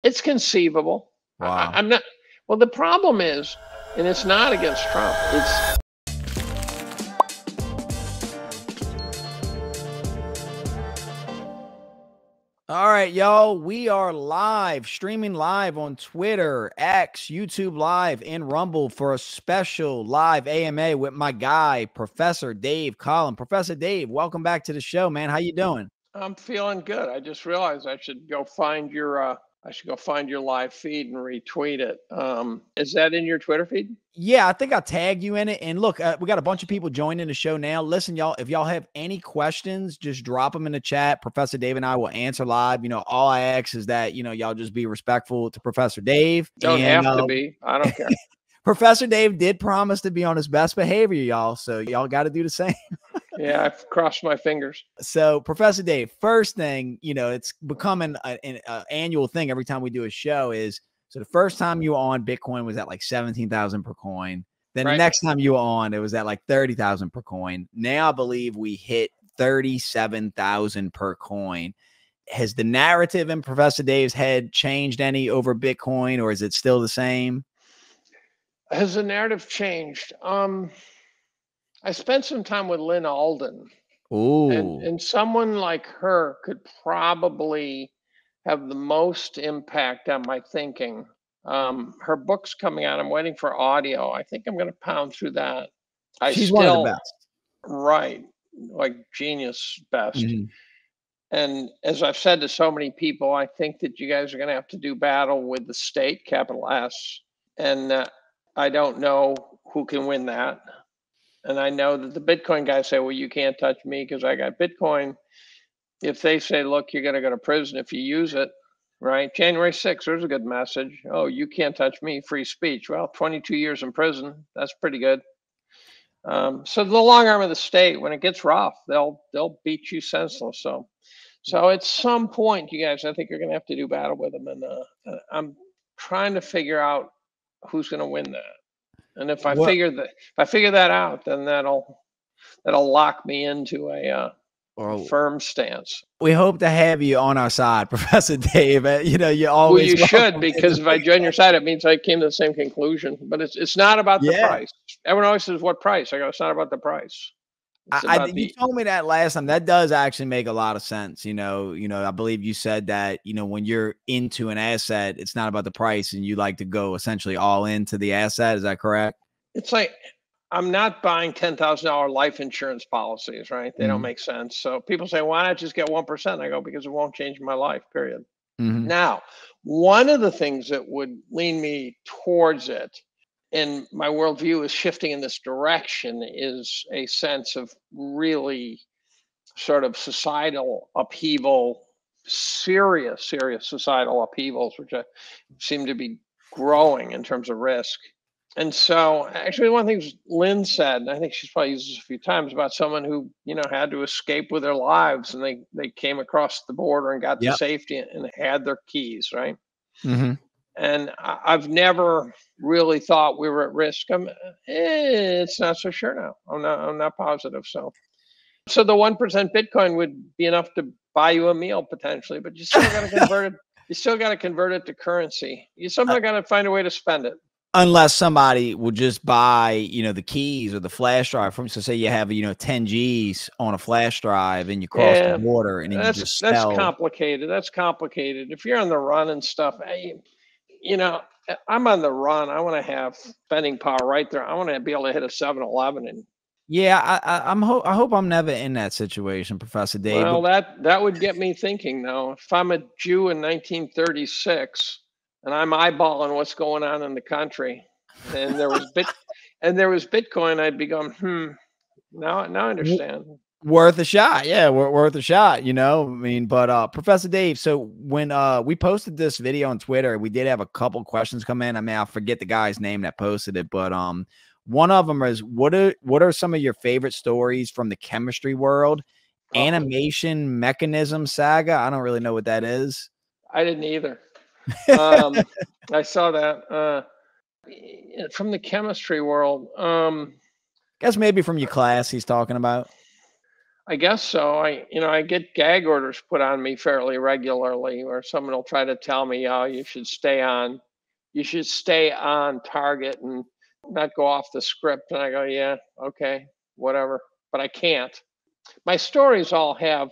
It's conceivable. Wow. I'm not. Well, the problem is, and it's not against Trump. It's All right, y'all. We are live, streaming live on Twitter, X, YouTube Live, and Rumble for a special live AMA with my guy, Professor Dave Collum. Professor Dave, welcome back to the show, man. How you doing? I'm feeling good. I just realized I should go find your live feed and retweet it. Is that in your Twitter feed? Yeah, I think I tagged you in it. And look, we got a bunch of people joining the show now. Listen, y'all, if y'all have any questions, just drop them in the chat. Professor Dave and I will answer live. All I ask is that, y'all just be respectful to Professor Dave. Don't have to be. I don't care. Professor Dave did promise to be on his best behavior, y'all. So y'all got to do the same. Yeah, I've crossed my fingers. So, Professor Dave, first thing, it's becoming an annual thing every time we do a show is, so the first time you were on, Bitcoin was at like 17,000 per coin. Then the next time you were on, it was at like 30,000 per coin. Now I believe we hit 37,000 per coin. Has the narrative in Professor Dave's head changed any over Bitcoin, or is it still the same? Has the narrative changed? I spent some time with Lynn Alden. Ooh. And someone like her could probably have the most impact on my thinking. Her book's coming out. I'm waiting for audio. I think I'm going to pound through that. She's one of the best. Right. Like genius best. Mm-hmm. And as I've said to so many people, I think that you guys are going to have to do battle with the state, capital S. And I don't know who can win that. And I know that the Bitcoin guys say, well, you can't touch me because I got Bitcoin. If they say, look, you're going to go to prison if you use it, right? January 6th, there's a good message. Oh, you can't touch me, free speech. Well, 22 years in prison, that's pretty good. So the long arm of the state, when it gets rough, they'll beat you senseless. So at some point, you guys, I think you're going to have to do battle with them. And I'm trying to figure out who's going to win that. And if I figure that out, then that'll lock me into a firm stance. We hope to have you on our side, Professor Dave. You always. Well, you should, because if I join your side, it means I came to the same conclusion. But it's not about the price. Everyone always says, "What price?" I go, "It's not about the price." You told me that last time. That does actually make a lot of sense. I believe you said that, when you're into an asset, it's not about the price and you like to go essentially all into the asset. Is that correct? It's like, I'm not buying $10,000 life insurance policies, right? They don't make sense. So people say, why not just get 1%? I go, because it won't change my life, period. Mm-hmm. Now, one of the things that would lean me towards it, and my worldview is shifting in this direction, is a sense of really sort of societal upheaval, serious societal upheavals, which seem to be growing in terms of risk. And so actually one of the things Lynn said, and I think she's probably used this a few times, about someone who, had to escape with their lives, and they came across the border and got to safety and had their keys, right? Mm-hmm. And I've never really thought we were at risk. It's not so sure now. I'm not positive. So the 1% Bitcoin would be enough to buy you a meal potentially, but you still got to convert it. You still got to convert it to currency. You somehow got to find a way to spend it. Unless somebody will just buy, the keys or the flash drive from. So say you have, 10 G's on a flash drive and you cross the border, and then you just sell. That's complicated. That's complicated. If you're on the run and stuff, I'm on the run. I want to have spending power right there. I want to be able to hit a 7-Eleven and. Yeah, I hope I'm never in that situation, Professor Dave. Well, that would get me thinking though. If I'm a Jew in 1936 and I'm eyeballing what's going on in the country, and there was Bitcoin, I'd be going, now I understand. Worth a shot. Yeah, worth a shot, but Professor Dave, so when we posted this video on Twitter, we did have a couple questions come in. I mean, I forget the guy's name that posted it, but one of them is, what are some of your favorite stories from the chemistry world? Animation mechanism saga. I don't really know what that is. I didn't either. I saw that from the chemistry world. Guess maybe from your class he's talking about. I guess so. I get gag orders put on me fairly regularly, where someone will try to tell me, "Oh, you should stay on target and not go off the script." And I go, "Yeah, okay, whatever." But I can't. My stories all have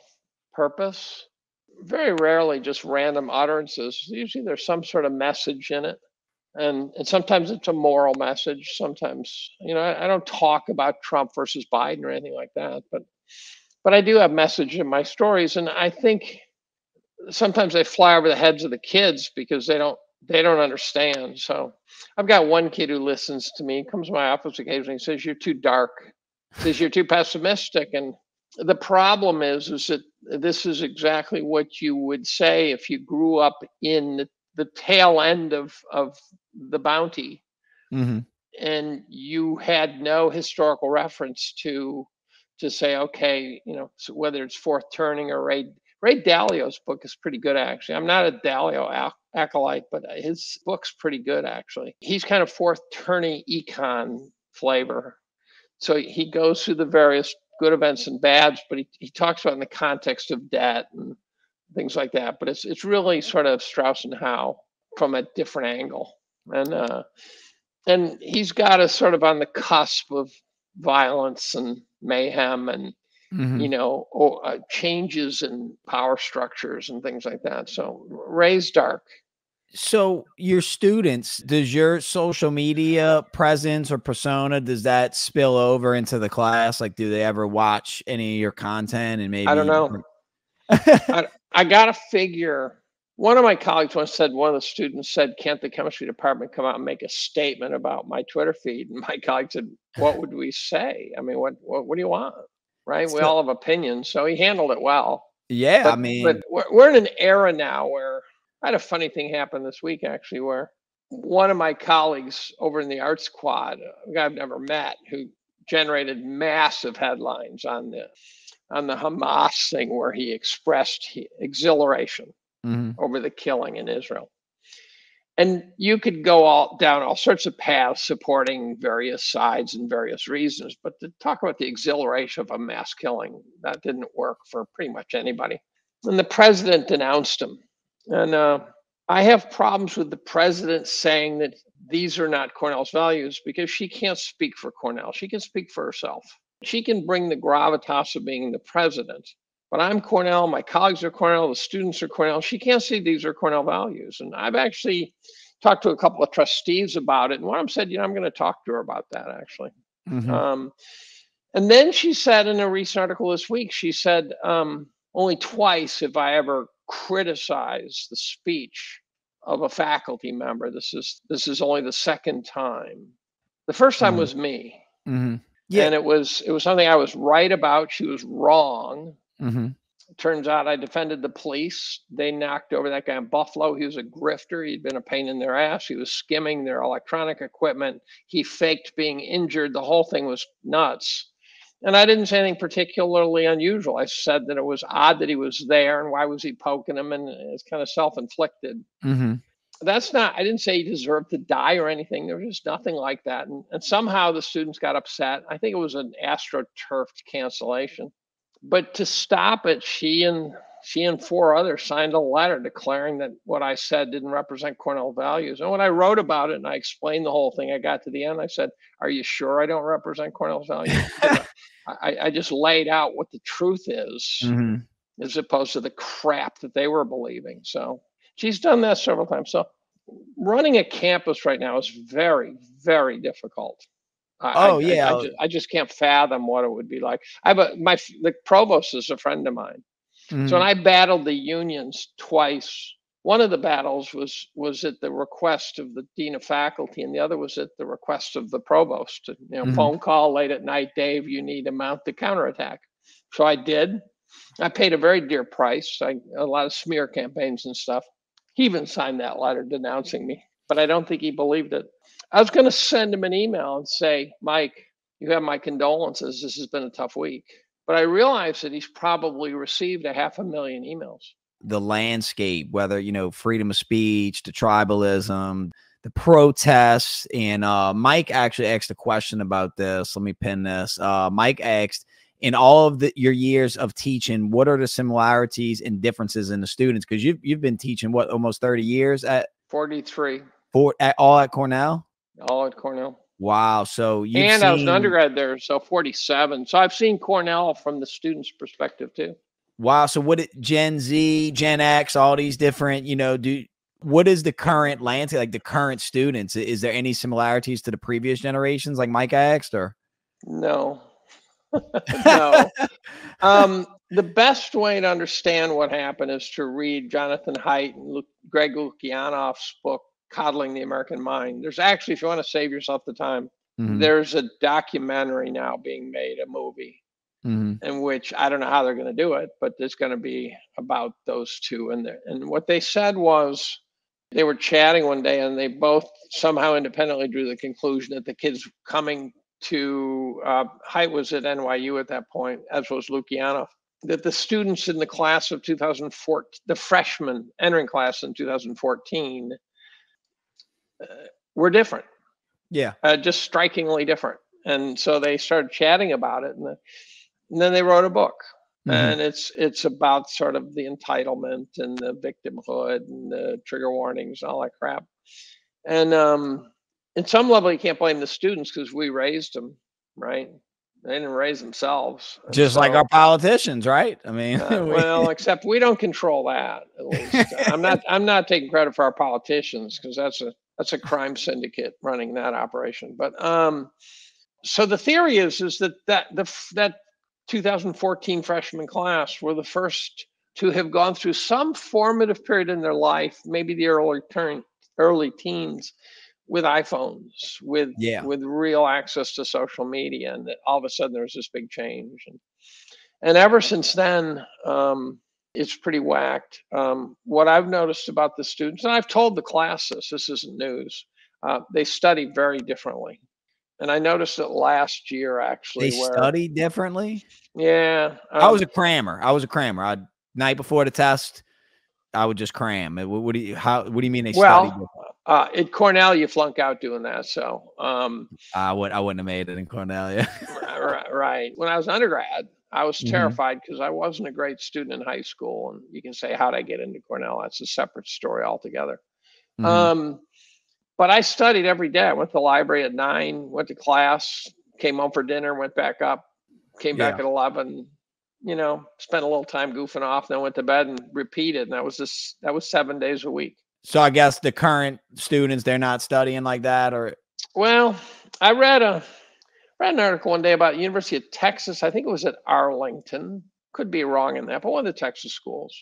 purpose. Very rarely just random utterances. Usually there's some sort of message in it. And sometimes it's a moral message. Sometimes, I don't talk about Trump versus Biden or anything like that, but I do have message in my stories. And I think sometimes they fly over the heads of the kids because they don't understand. So I've got one kid who listens to me, comes to my office occasionally, says, "You're too dark," says, "You're too pessimistic." And the problem is that this is exactly what you would say if you grew up in the tail end of the bounty, and you had no historical reference to say, okay, so whether it's Fourth Turning or Ray Dalio's book is pretty good, actually. I'm not a Dalio acolyte, but his book's pretty good, actually. He's kind of Fourth Turning econ flavor. So he goes through the various good events and bads, but he talks about it in the context of debt and things like that. But it's really sort of Strauss and Howe from a different angle. And he's got us sort of on the cusp of violence and mayhem and changes in power structures and things like that. So Ray's dark. So your students, does your social media presence or persona, does that spill over into the class? Like, do they ever watch any of your content? And maybe I don't know. I got to figure. One of my colleagues once said, one of the students said, "Can't the chemistry department come out and make a statement about my Twitter feed?" And my colleague said, "What would we say? I mean, what do you want?" Right? We all have opinions. So he handled it well. Yeah. But we're in an era now where I had a funny thing happen this week, actually, where one of my colleagues over in the art squad, a guy I've never met, who generated massive headlines on the Hamas thing, where he expressed exhilaration over the killing in Israel. And you could go down all sorts of paths supporting various sides and various reasons, but to talk about the exhilaration of a mass killing, that didn't work for pretty much anybody. And the president denounced him. And I have problems with the president saying that these are not Cornell's values, because she can't speak for Cornell. She can speak for herself. She can bring the gravitas of being the president. But I'm Cornell, my colleagues are Cornell, the students are Cornell. She can't say these are Cornell values. And I've actually talked to a couple of trustees about it. And one of them said, I'm going to talk to her about that, actually. And then she said in a recent article this week, she said, only twice have I ever criticized the speech of a faculty member. This is only the second time. The first time was me. Yeah. And it was something I was right about. She was wrong. Turns out I defended the police. They knocked over that guy in Buffalo. He was a grifter. He'd been a pain in their ass. He was skimming their electronic equipment. He faked being injured. The whole thing was nuts. And I didn't say anything particularly unusual. I said that it was odd that he was there and why was he poking him, and it's kind of self-inflicted. That's not, I didn't say he deserved to die or anything. There was just nothing like that. And somehow the students got upset. I think it was an AstroTurfed cancellation. But to stop it, she and four others signed a letter declaring that what I said didn't represent Cornell values. And when I wrote about it and I explained the whole thing, I got to the end, I said, "Are you sure I don't represent Cornell's values?" I just laid out what the truth is, as opposed to the crap that they were believing. So she's done that several times. So running a campus right now is very, very difficult. I just can't fathom what it would be like. The provost is a friend of mine. So when I battled the unions twice, one of the battles was at the request of the dean of faculty, and the other was at the request of the provost. Phone call late at night, "Dave, you need to mount the counterattack." So I did. I paid a very dear price. A lot of smear campaigns and stuff. He even signed that letter denouncing me, but I don't think he believed it. I was going to send him an email and say, "Mike, you have my condolences. This has been a tough week." But I realized that he's probably received 500,000 emails. The landscape, whether, freedom of speech, the tribalism, the protests. And Mike actually asked a question about this. Let me pin this. Mike asked, in all of your years of teaching, what are the similarities and differences in the students? Because you've been teaching what, almost 30 years at 43. All at Cornell? All at Cornell. Wow. So I was an undergrad there, so 47. So I've seen Cornell from the student's perspective too. Wow. So Gen Z, Gen X, all these different, what is the current landscape, like the current students? Is there any similarities to the previous generations, like Mike asked, or? No. No. The best way to understand what happened is to read Jonathan Haidt and Greg Lukianoff's book, Coddling the American Mind. There's actually, if you want to save yourself the time, there's a documentary now being made, a movie, in which I don't know how they're going to do it, but there's going to be about those two in there. And what they said was they were chatting one day and they both somehow independently drew the conclusion that the kids coming to Haidt was at NYU at that point, as was Lukianoff, that the students in the class of 2004, the freshmen entering class in 2014, were different. Yeah. Just strikingly different. And so they started chatting about it. And then they wrote a book. And it's about sort of the entitlement and the victimhood and the trigger warnings and all that crap. And in some level, you can't blame the students because we raised them, right? They didn't raise themselves. Just like our politicians, right? I mean, well, except we don't control that. At least I'm not taking credit for our politicians because that's a crime syndicate running that operation. But so the theory is that 2014 freshman class were the first to have gone through some formative period in their life, maybe the early teens, with iPhones, with real access to social media, and that all of a sudden there was this big change. And ever since then, it's pretty whacked. What I've noticed about the students, and I've told the class this isn't news, they study very differently. And I noticed it last year, actually. They study differently? Yeah. I was a crammer. Night before the test, I would just cram. What do you mean they study differently? At Cornell, you flunk out doing that. So I wouldn't have made it in Cornell. Yeah. Right. When I was undergrad, I was terrified because I wasn't a great student in high school. And you can say, how'd I get into Cornell? That's a separate story altogether. But I studied every day. I went to the library at 9, went to class, came home for dinner, went back up, came back at 11, spent a little time goofing off, then went to bed and repeated. And that was 7 days a week. So I guess the current students, they're not studying like that, or? Well, I read an article one day about University of Texas. I think it was at Arlington. Could be wrong in that, but one of the Texas schools,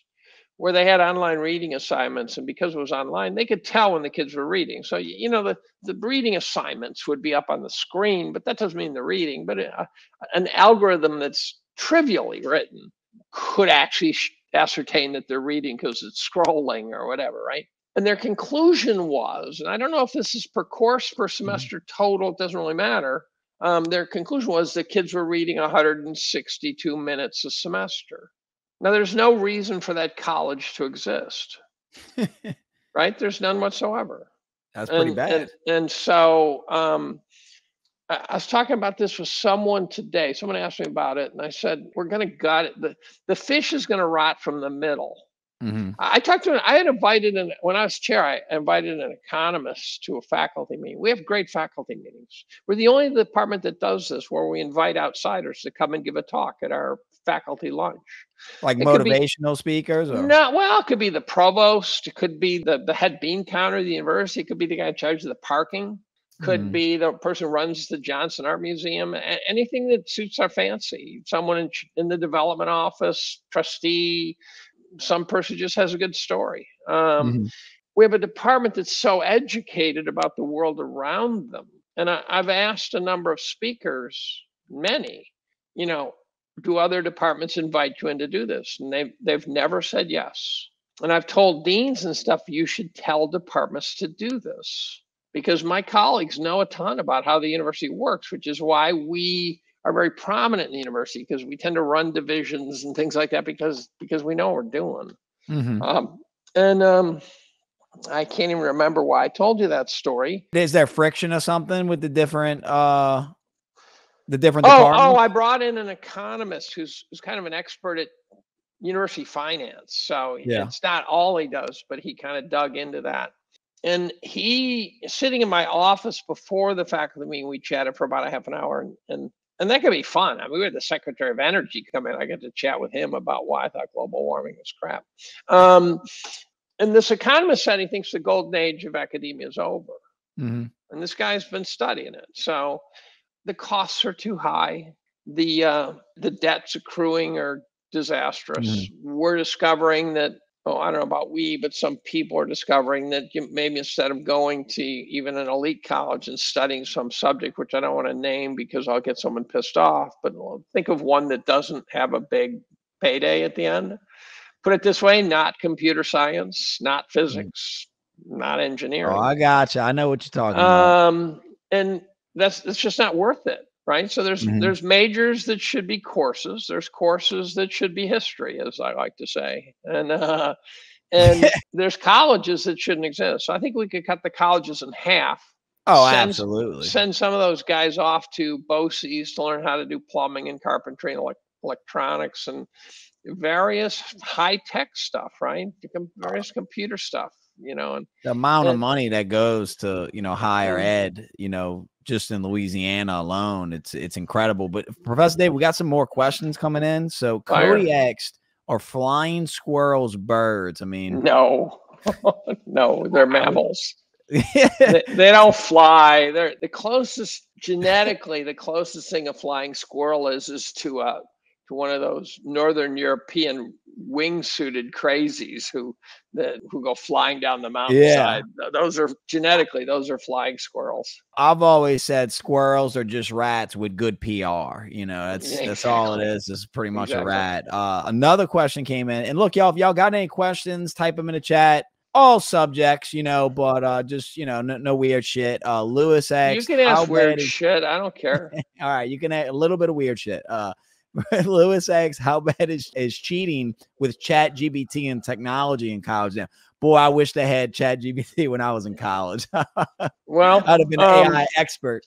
where they had online reading assignments, and because it was online, they could tell when the kids were reading. So, the reading assignments would be up on the screen, but that doesn't mean they're reading. But an algorithm that's trivially written could actually ascertain that they're reading because it's scrolling or whatever, right? And their conclusion was, and I don't know if this is per course, per semester total, it doesn't really matter. Their conclusion was that kids were reading 162 minutes a semester. Now, there's no reason for that college to exist, right? There's none whatsoever. That's pretty bad. And so I was talking about this with someone today. Someone asked me about it, and I said, we're going to gut it. The fish is going to rot from the middle. I talked to when I was chair, I invited an economist to a faculty meeting. We have great faculty meetings. We're the only department that does this, where we invite outsiders to come and give a talk at our faculty lunch. Like motivational speakers? Or? No, well, it could be the provost. It could be the head bean counter of the university. It could be the guy in charge of the parking. Could be the person who runs the Johnson Art Museum. Anything that suits our fancy. Someone in the development office, trustee, some person just has a good story. We have a department that's so educated about the world around them. And I've asked a number of speakers, many, do other departments invite you in to do this? And they've never said yes. And I've told deans and stuff, you should tell departments to do this, because my colleagues know a ton about how the university works, which is why we are very prominent in the university, because we tend to run divisions and things like that because we know what we're doing. I can't even remember why I told you that story. Is there friction or something with the different The different departments? I brought in an economist who's kind of an expert at university finance. So it's not all he does, but he kind of dug into that. And he, sitting in my office before the faculty meeting, we chatted for about a half an hour, and that could be fun. I mean, we had the Secretary of Energy come in. I got to chat with him about why I thought global warming was crap. And this economist said he thinks the golden age of academia is over. And this guy's been studying it. So the costs are too high. The debts accruing are disastrous. We're discovering that, I don't know about we, but some people are discovering that maybe instead of going to even an elite college and studying some subject, which I don't want to name because I'll get someone pissed off, but think of one that doesn't have a big payday at the end. Put it this way, not computer science, not physics, not engineering. Oh, I gotcha. I know what you're talking about. And that's just not worth it, right? So there's majors that should be courses. There's courses that should be history, as I like to say. And there's colleges that shouldn't exist. So I think we could cut the colleges in half. Oh, absolutely. Send some of those guys off to BOCES to learn how to do plumbing and carpentry and electronics and various high-tech stuff, right? Various computer stuff, and the amount of money that goes to, higher ed, just in Louisiana alone, it's incredible. But Professor Dave, we got some more questions coming in. So Cody asked, are flying squirrels birds? I mean, no, they're mammals. they don't fly. They're genetically, the closest thing a flying squirrel is to one of those Northern European wingsuited crazies who go flying down the mountainside. Those are flying squirrels. I've always said squirrels are just rats with good PR. That's all it is. It's pretty much a rat. Another question came in, and look, y'all, if y'all got any questions, type them in the chat. All subjects, but just no weird shit. Lewis asks, you can ask weird shit. I don't care. All right, you can add a little bit of weird shit. Lewis asks, how bad is cheating with ChatGPT and technology in college now? Boy, I wish they had ChatGPT when I was in college. Well, I'd have been an AI expert.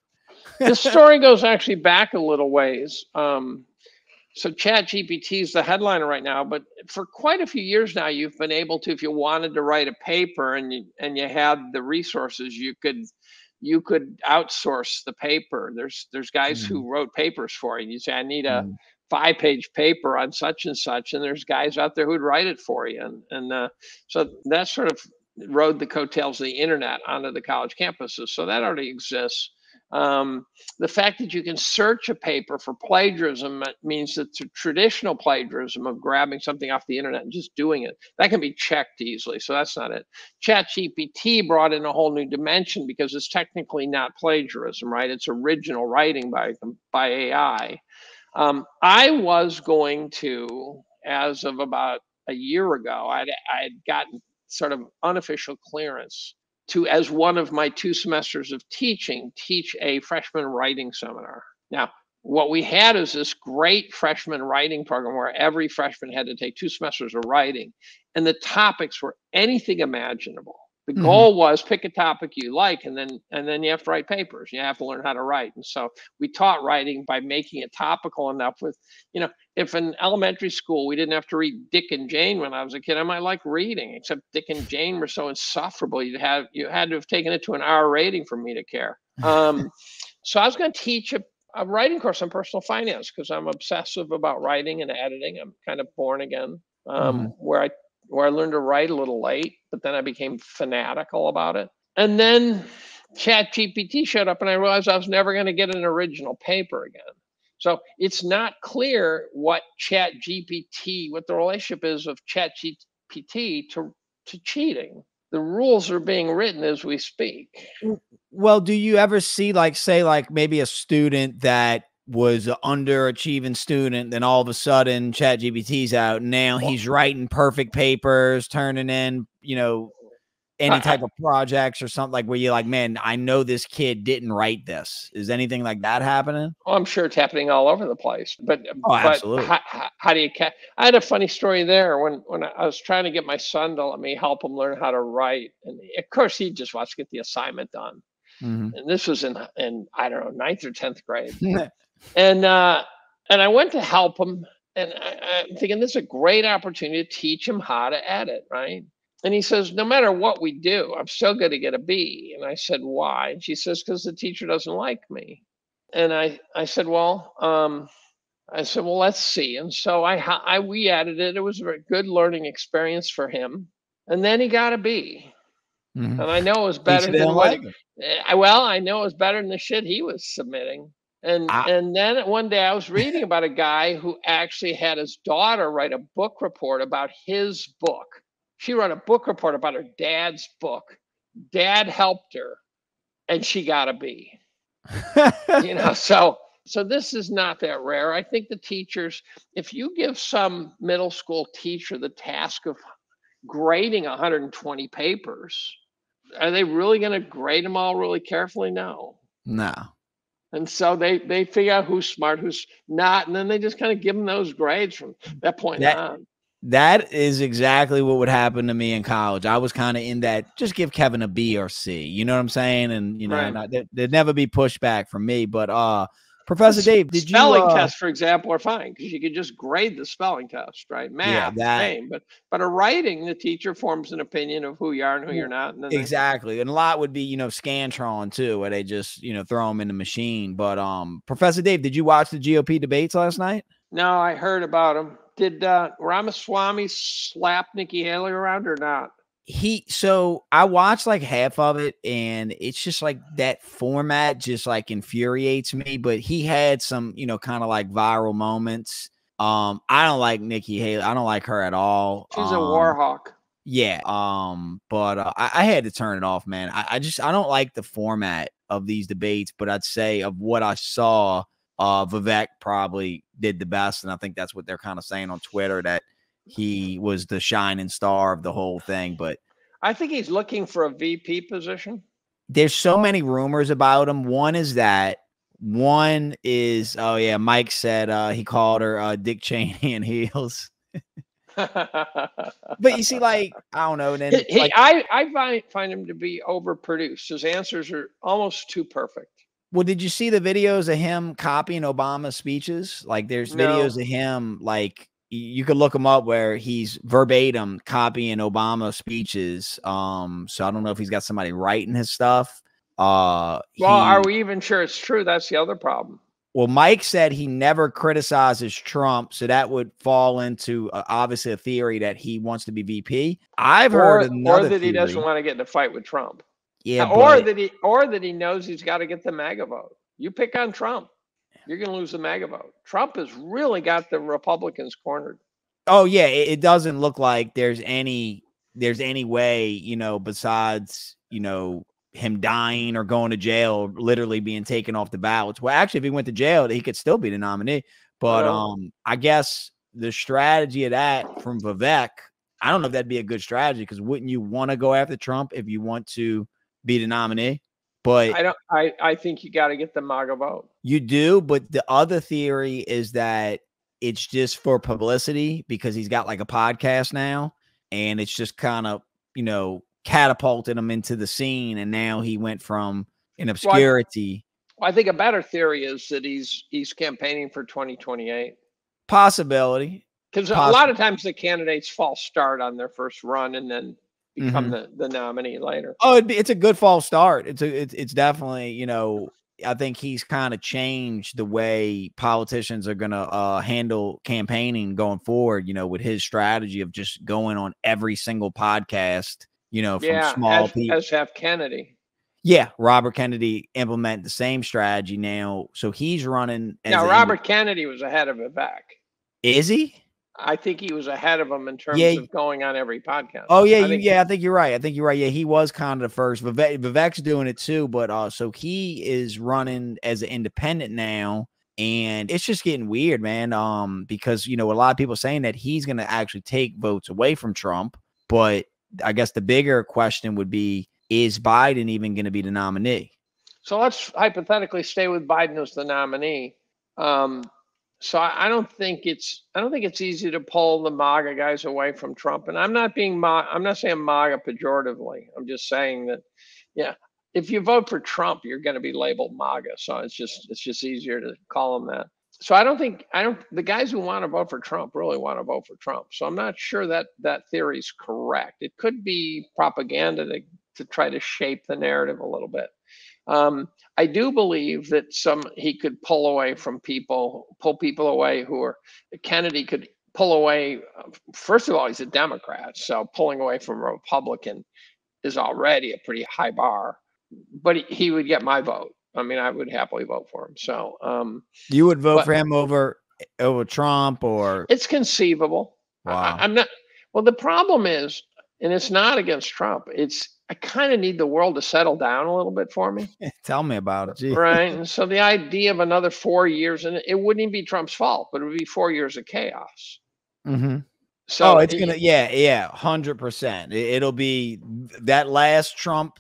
The story goes actually back a little ways. So ChatGPT is the headliner right now, but for quite a few years now, you've been able to, if you wanted to write a paper and you had the resources, you could outsource the paper. There's guys who wrote papers for you. You say, I need a 5-page paper on such and such, and there's guys out there who'd write it for you. And so that sort of rode the coattails of the internet onto the college campuses. So that already exists. The fact that you can search a paper for plagiarism means that the traditional plagiarism of grabbing something off the internet and just doing it, that can be checked easily. So that's not it. ChatGPT brought in a whole new dimension because it's technically not plagiarism, right? It's original writing by AI. I was going to, as of about a year ago, I had gotten sort of unofficial clearance to, as one of my 2 semesters of teaching, teach a freshman writing seminar. Now, what we had is this great freshman writing program where every freshman had to take 2 semesters of writing, and the topics were anything imaginable. The goal was pick a topic you like, and then you have to write papers. You have to learn how to write. And so we taught writing by making it topical enough with, if in elementary school we didn't have to read Dick and Jane when I was a kid, I might like reading, except Dick and Jane were so insufferable. You had to have taken it to an R rating for me to care. So I was going to teach a writing course on personal finance because I'm obsessive about writing and editing. I'm kind of born again, where I learned to write a little late, but then I became fanatical about it. And then ChatGPT showed up and I realized I was never going to get an original paper again. So it's not clear what the relationship is of ChatGPT to cheating. The rules are being written as we speak. Well, do you ever see, say maybe a student that was an underachieving student, then all of a sudden ChatGPT's out, now he's writing perfect papers, turning in, any type of projects or something, like where you're like, man, I know this kid didn't write this. Is anything like that happening? Oh, I'm sure it's happening all over the place. But absolutely. How do you I had a funny story there when I was trying to get my son to let me help him learn how to write, and of course he just wants to get the assignment done. And this was in I don't know, 9th or 10th grade. And I went to help him, and I'm thinking this is a great opportunity to teach him how to edit, right? And he says, no matter what we do, I'm still going to get a B. And I said, why? And she says, because the teacher doesn't like me. And I said, well, let's see. And so I re-edited. It was a very good learning experience for him. And then he got a B. And I know it was better than what. I know it was better than the shit he was submitting. And then one day I was reading about a guy who actually had his daughter write a book report about his book. She wrote a book report about her dad's book. Dad helped her, and she got a B. So this is not that rare. I think the teachers, if you give some middle school teacher the task of grading 120 papers, are they really going to grade them all really carefully? No. And so they figure out who's smart, who's not, and then they just kind of give them those grades from that point on. That is exactly what would happen to me in college. I was kind of in that, just give Kevin a B or C. You know what I'm saying? And, there'd never be pushback from me. But Professor Dave, did spelling tests, for example, are fine because you could just grade the spelling test, right? Math, same. But a writing, the teacher forms an opinion of who you are and who you're not. And then exactly. And a lot would be, Scantron too, where they just, throw them in the machine. But Professor Dave, did you watch the GOP debates last night? No, I heard about them. Did Ramaswamy slap Nikki Haley around or not? So I watched like half of it, and it's just like that format just like infuriates me. But he had some, kind of like viral moments. I don't like Nikki Haley. I don't like her at all. She's a war hawk. Yeah. But I had to turn it off, man. I don't like the format of these debates, but I'd say of what I saw, Vivek probably did the best. And I think that's what they're kind of saying on Twitter, that he was the shining star of the whole thing. But I think he's looking for a VP position. There's so many rumors about him. One is that. One is, Mike said he called her Dick Cheney and heels. But you see, like, I don't know. And then I find him to be overproduced. His answers are almost too perfect. Well, did you see the videos of him copying Obama's speeches? Like, there's videos of him, like, you could look him up where he's verbatim copying Obama's speeches. So I don't know if he's got somebody writing his stuff. Are we even sure it's true? That's the other problem. Well, Mike said he never criticizes Trump, so that would fall into obviously a theory that he wants to be VP. I've heard another or that theory. He doesn't want to get in a fight with Trump. Yeah, or that he knows he's got to get the MAGA vote. You pick on Trump, you're going to lose the MAGA vote. Trump has really got the Republicans cornered. Oh yeah, it doesn't look like there's any way, besides, him dying or going to jail, literally being taken off the ballots. Well, actually, if he went to jail, he could still be the nominee. But I guess the strategy of that from Vivek, I don't know if that'd be a good strategy, because wouldn't you want to go after Trump if you want to be the nominee? But I think you got to get the MAGA vote. You do, but the other theory is that it's just for publicity, because he's got like a podcast now, and it's just kind of, catapulted him into the scene, and now he went from an obscurity. I think a better theory is that he's campaigning for 2028. Possibility. Because a lot of times the candidates false start on their first run and then become the nominee later. Oh, it's a good false start. It's definitely, I think he's kind of changed the way politicians are going to handle campaigning going forward, with his strategy of just going on every single podcast, from small people. As have Kennedy. Yeah, Robert Kennedy implement the same strategy now. So he's running. Robert Kennedy was ahead of Vivek. Is he? I think he was ahead of him in terms of going on every podcast. Oh, yeah. I think you're right. Yeah, he was kind of the first. Vivek's doing it too. But so he is running as an independent now. And it's just getting weird, man. Because, a lot of people saying that he's going to actually take votes away from Trump. But I guess the bigger question would be, is Biden even going to be the nominee? So let's hypothetically stay with Biden as the nominee. So I don't think it's easy to pull the MAGA guys away from Trump. And I'm not saying MAGA pejoratively. I'm just saying that, if you vote for Trump, you're going to be labeled MAGA. So it's just easier to call him that. So the guys who want to vote for Trump really want to vote for Trump. So I'm not sure that theory is correct. It could be propaganda to try to shape the narrative a little bit. I do believe that he could pull people away Kennedy could pull away. First of all, he's a Democrat, so pulling away from a Republican is already a pretty high bar, but he would get my vote. I mean, I would happily vote for him. So, you would vote for him over Trump, or it's conceivable. Wow. I'm not. Well, the problem is, and it's not against Trump. I kind of need the world to settle down a little bit for me. Tell me about it. Gee. Right. And so the idea of another 4 years, and it wouldn't even be Trump's fault, but it would be 4 years of chaos. Mm-hmm. So it's going to, 100%. It'll be that last Trump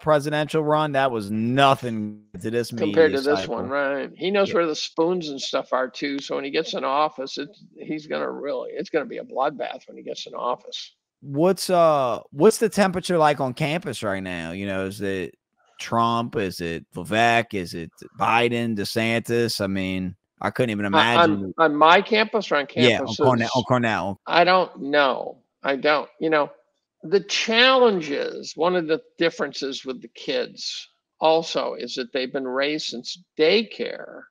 presidential run. That was nothing to this compared to this one. Right. He knows where the spoons and stuff are too. So when he gets in office, it's going to be a bloodbath when he gets in office. What's the temperature like on campus right now? Is it Trump? Is it Vivek? Is it Biden, DeSantis? I mean, I couldn't even imagine. On my campus or on campus? Yeah, on Cornell. I don't know. The challenges, one of the differences with the kids also is that they've been raised since daycare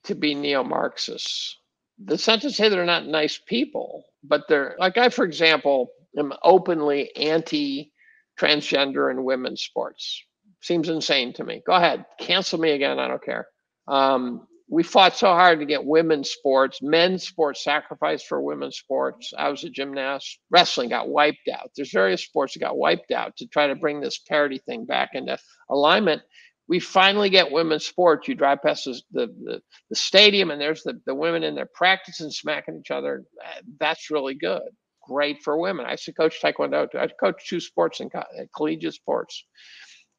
to be neo-Marxists. That's not to say they're not nice people, but they're like, for example, am openly anti-transgender in women's sports. Seems insane to me. Go ahead, cancel me again. I don't care. We fought so hard to get women's sports, men's sports sacrificed for women's sports. I was a gymnast. Wrestling got wiped out. There's various sports that got wiped out to try to bring this parity thing back into alignment. We finally get women's sports. You drive past the stadium and there's the women in there practicing, smacking each other. That's really good. Great for women. I used to coach Taekwondo. I coached 2 sports in collegiate sports.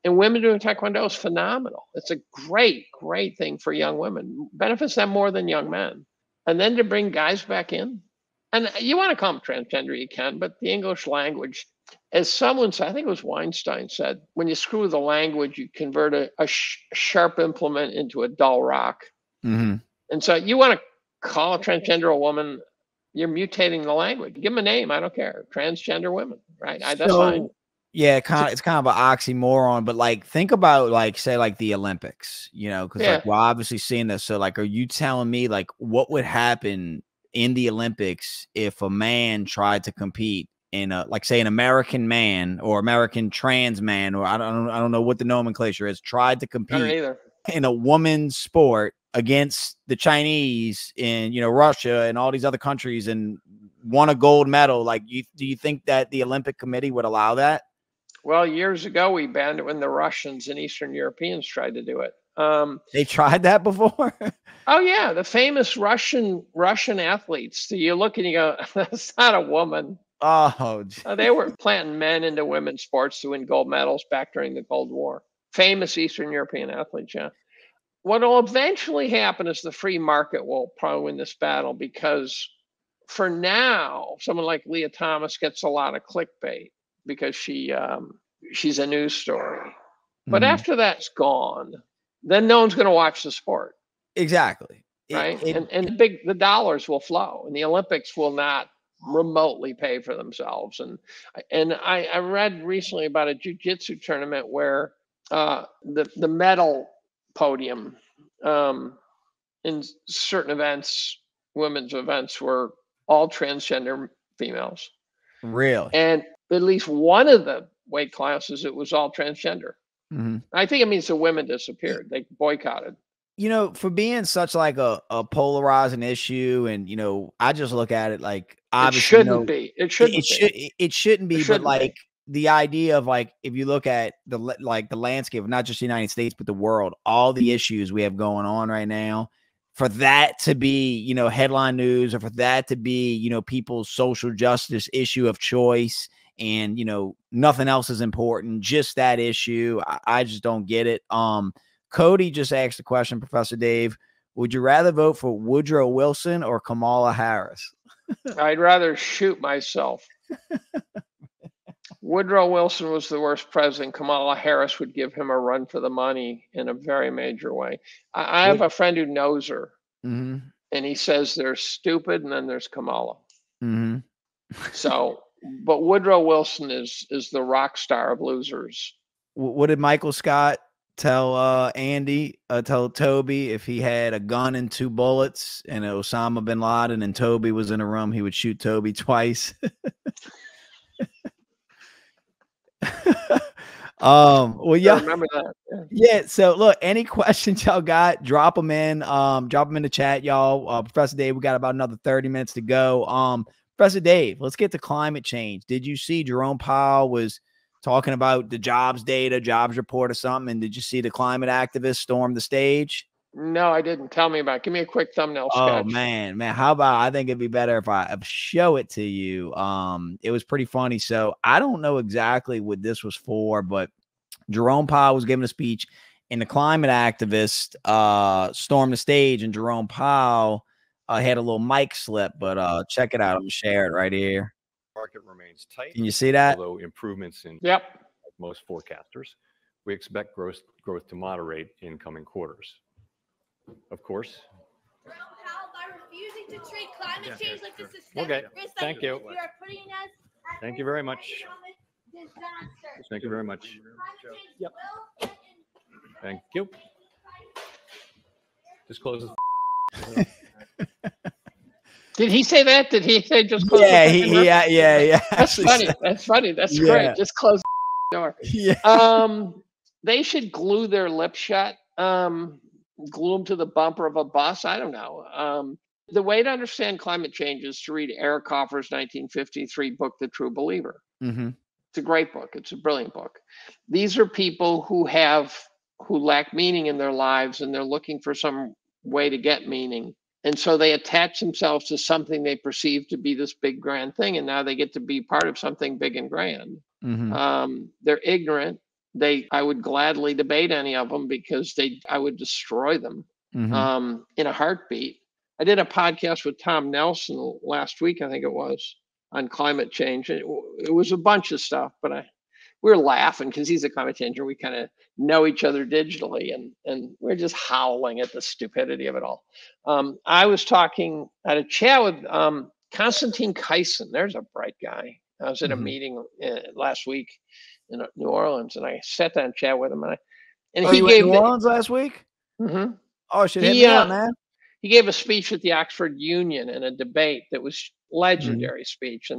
And women doing Taekwondo is phenomenal. It's a great, great thing for young women. Benefits them more than young men. And then to bring guys back in. And you want to call them transgender, you can, but the English language, as someone said, I think it was Weinstein said, when you screw the language, you convert a sharp implement into a dull rock. Mm-hmm. And so you want to call a transgender a woman, you're mutating the language. Give them a name. I don't care. Transgender women, right? That's fine. Yeah, it's kind of an oxymoron, but like think about say the Olympics, because we're obviously seeing this. So are you telling me what would happen in the Olympics if a man tried to compete in say an American man or American trans man, or I don't know what the nomenclature is, tried to compete in a woman's sport against the Chinese in Russia and all these other countries and won a gold medal? Do you think that the Olympic Committee would allow that? Well, years ago, we banned it when the Russians and Eastern Europeans tried to do it. They tried that before? Oh, yeah. The famous Russian athletes. So you look and you go, that's not a woman. Oh, they were planting men into women's sports to win gold medals back during the Cold War. Famous Eastern European athletes, yeah. What will eventually happen is the free market will probably win this battle, because for now, someone like Leah Thomas gets a lot of clickbait because she's a news story. But after that's gone, then no one's going to watch the sport. Exactly. Right. And the dollars will flow, and the Olympics will not remotely pay for themselves. And I read recently about a jiu-jitsu tournament where the medal podium in certain events, women's events, were all transgender females. Really? And at least one of the weight classes, it was all transgender. Mm-hmm. I think it means the women disappeared. They boycotted. For being such a polarizing issue, and I just look at it obviously it shouldn't be. But the idea of if you look at the landscape of not just the United States but the world, all the issues we have going on right now, for that to be headline news, or for that to be people's social justice issue of choice, and nothing else is important, just that issue, I just don't get it. Cody just asked the question, Professor Dave, would you rather vote for Woodrow Wilson or Kamala Harris? I'd rather shoot myself. Woodrow Wilson was the worst president. Kamala Harris would give him a run for the money in a very major way. I have a friend who knows her, and he says there's stupid, and then there's Kamala. So, but Woodrow Wilson is the rock star of losers. What did Michael Scott tell tell Toby if he had a gun and 2 bullets and Osama bin Laden and Toby was in a room, he would shoot Toby twice? Well, yeah, I remember that. Yeah. So look, any questions y'all got, drop them in the chat, y'all. Professor Dave, we got about another 30 minutes to go. Professor Dave, let's get to climate change. Did you see Jerome Powell was talking about the jobs report or something? And did you see the climate activists storm the stage? No, I didn't. Tell me about it. Give me a quick thumbnail sketch. Oh man. How about, I think it'd be better if I show it to you. It was pretty funny. So I don't know exactly what this was for, but Jerome Powell was giving a speech and the climate activists stormed the stage, and Jerome Powell had a little mic slip, but check it out. I'm gonna share it right here. Market remains tight. Can you see that? Although improvements in most forecasters, we expect growth to moderate in coming quarters. Of course. Jerome Powell, by refusing to treat climate change like a systemic risk, thank you. You are putting us at Thank you very much. disaster. Thank you very much. Yep. Thank you. Just close. Did he say that? Did he say just close? Yeah. That's funny. That's funny. That's great. Just close the door. Yeah. They should glue their lips shut. Glue them to the bumper of a bus. I don't know. The way to understand climate change is to read Eric Hoffer's 1953 book, The True Believer. It's a great book. It's a brilliant book. These are people who lack meaning in their lives, and they're looking for some way to get meaning. And so they attach themselves to something they perceive to be this big, grand thing. And now they get to be part of something big and grand. They're ignorant. I would gladly debate any of them because I would destroy them in a heartbeat. I did a podcast with Tom Nelson last week, I think it was, on climate change. It was a bunch of stuff, but we were laughing because he's a climate changer. We kind of know each other digitally, and we're just howling at the stupidity of it all. I had a chat with Konstantin Kyson. There's a bright guy. I was at a meeting last week in New Orleans, and I sat down and chat with him. And he gave New Orleans last week. Oh, shit! Hit me up, man. He gave a speech at the Oxford Union in a debate that was legendary speech,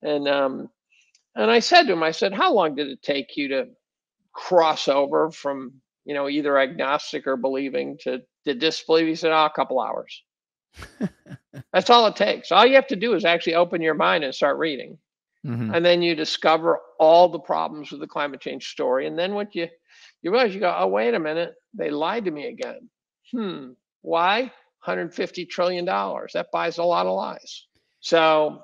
and I said to him, I said, how long did it take you to cross over from either agnostic or believing to disbelieve? He said, a couple hours. That's all it takes. All you have to do is actually open your mind and start reading. And then you discover all the problems with the climate change story. And then what you realize, you go, oh, wait a minute, they lied to me again. Why? $150 trillion. That buys a lot of lies. So,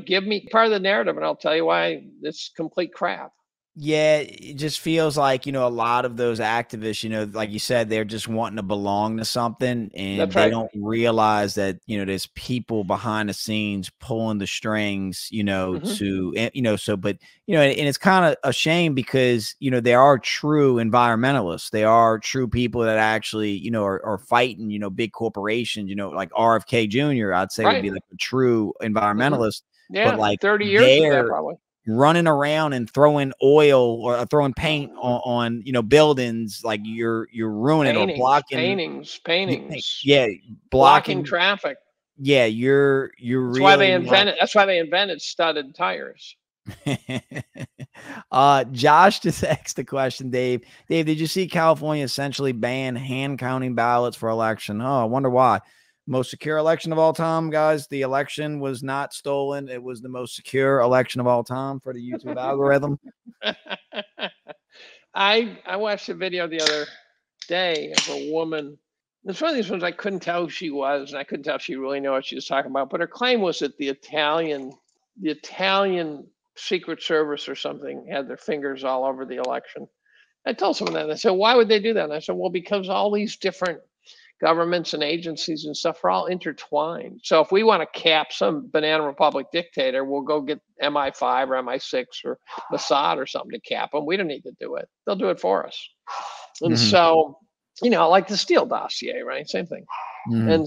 give me part of the narrative and I'll tell you why it's complete crap. Yeah, it just feels like, a lot of those activists, like you said, they're just wanting to belong to something, and they don't realize that, there's people behind the scenes pulling the strings, but it's kind of a shame because, there are true environmentalists. They are true people that actually, are fighting, big corporations, like RFK Jr., I'd say would be like a true environmentalist. Yeah, but like 30 years of that probably. Running around and throwing oil or throwing paint on buildings, like you're ruining or blocking paintings. Yeah, blocking traffic. Yeah, you're that's really why they invented. That's why they invented studded tires. Josh just asked the question, Dave, did you see California essentially ban hand counting ballots for election? Oh, I wonder why. Most secure election of all time, guys. The election was not stolen. It was the most secure election of all time for the YouTube algorithm. I watched a video the other day of a woman. It's one of these ones I couldn't tell who she was, and I couldn't tell if she really knew what she was talking about. But her claim was that the Italian Secret Service or something had their fingers all over the election. I told someone that, and I said, why would they do that? And I said, well, because all these different governments and agencies and stuff are all intertwined. So if we want to cap some banana republic dictator, we'll go get MI5 or MI6 or Mossad or something to cap them. We don't need to do it. They'll do it for us. And so, you know, like the Steele dossier, right? Same thing. And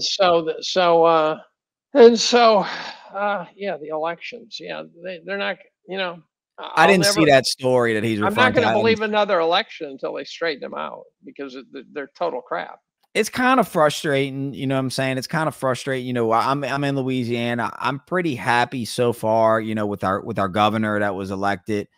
yeah, the elections. Yeah, they're not, you know. I didn't see that story that he's referring to. I'm not going to believe another election until they straighten them out, because they're total crap. It's kind of frustrating, you know what I'm saying? It's kind of frustrating. You know, I'm in Louisiana. I'm pretty happy so far, you know, with our governor that was elected.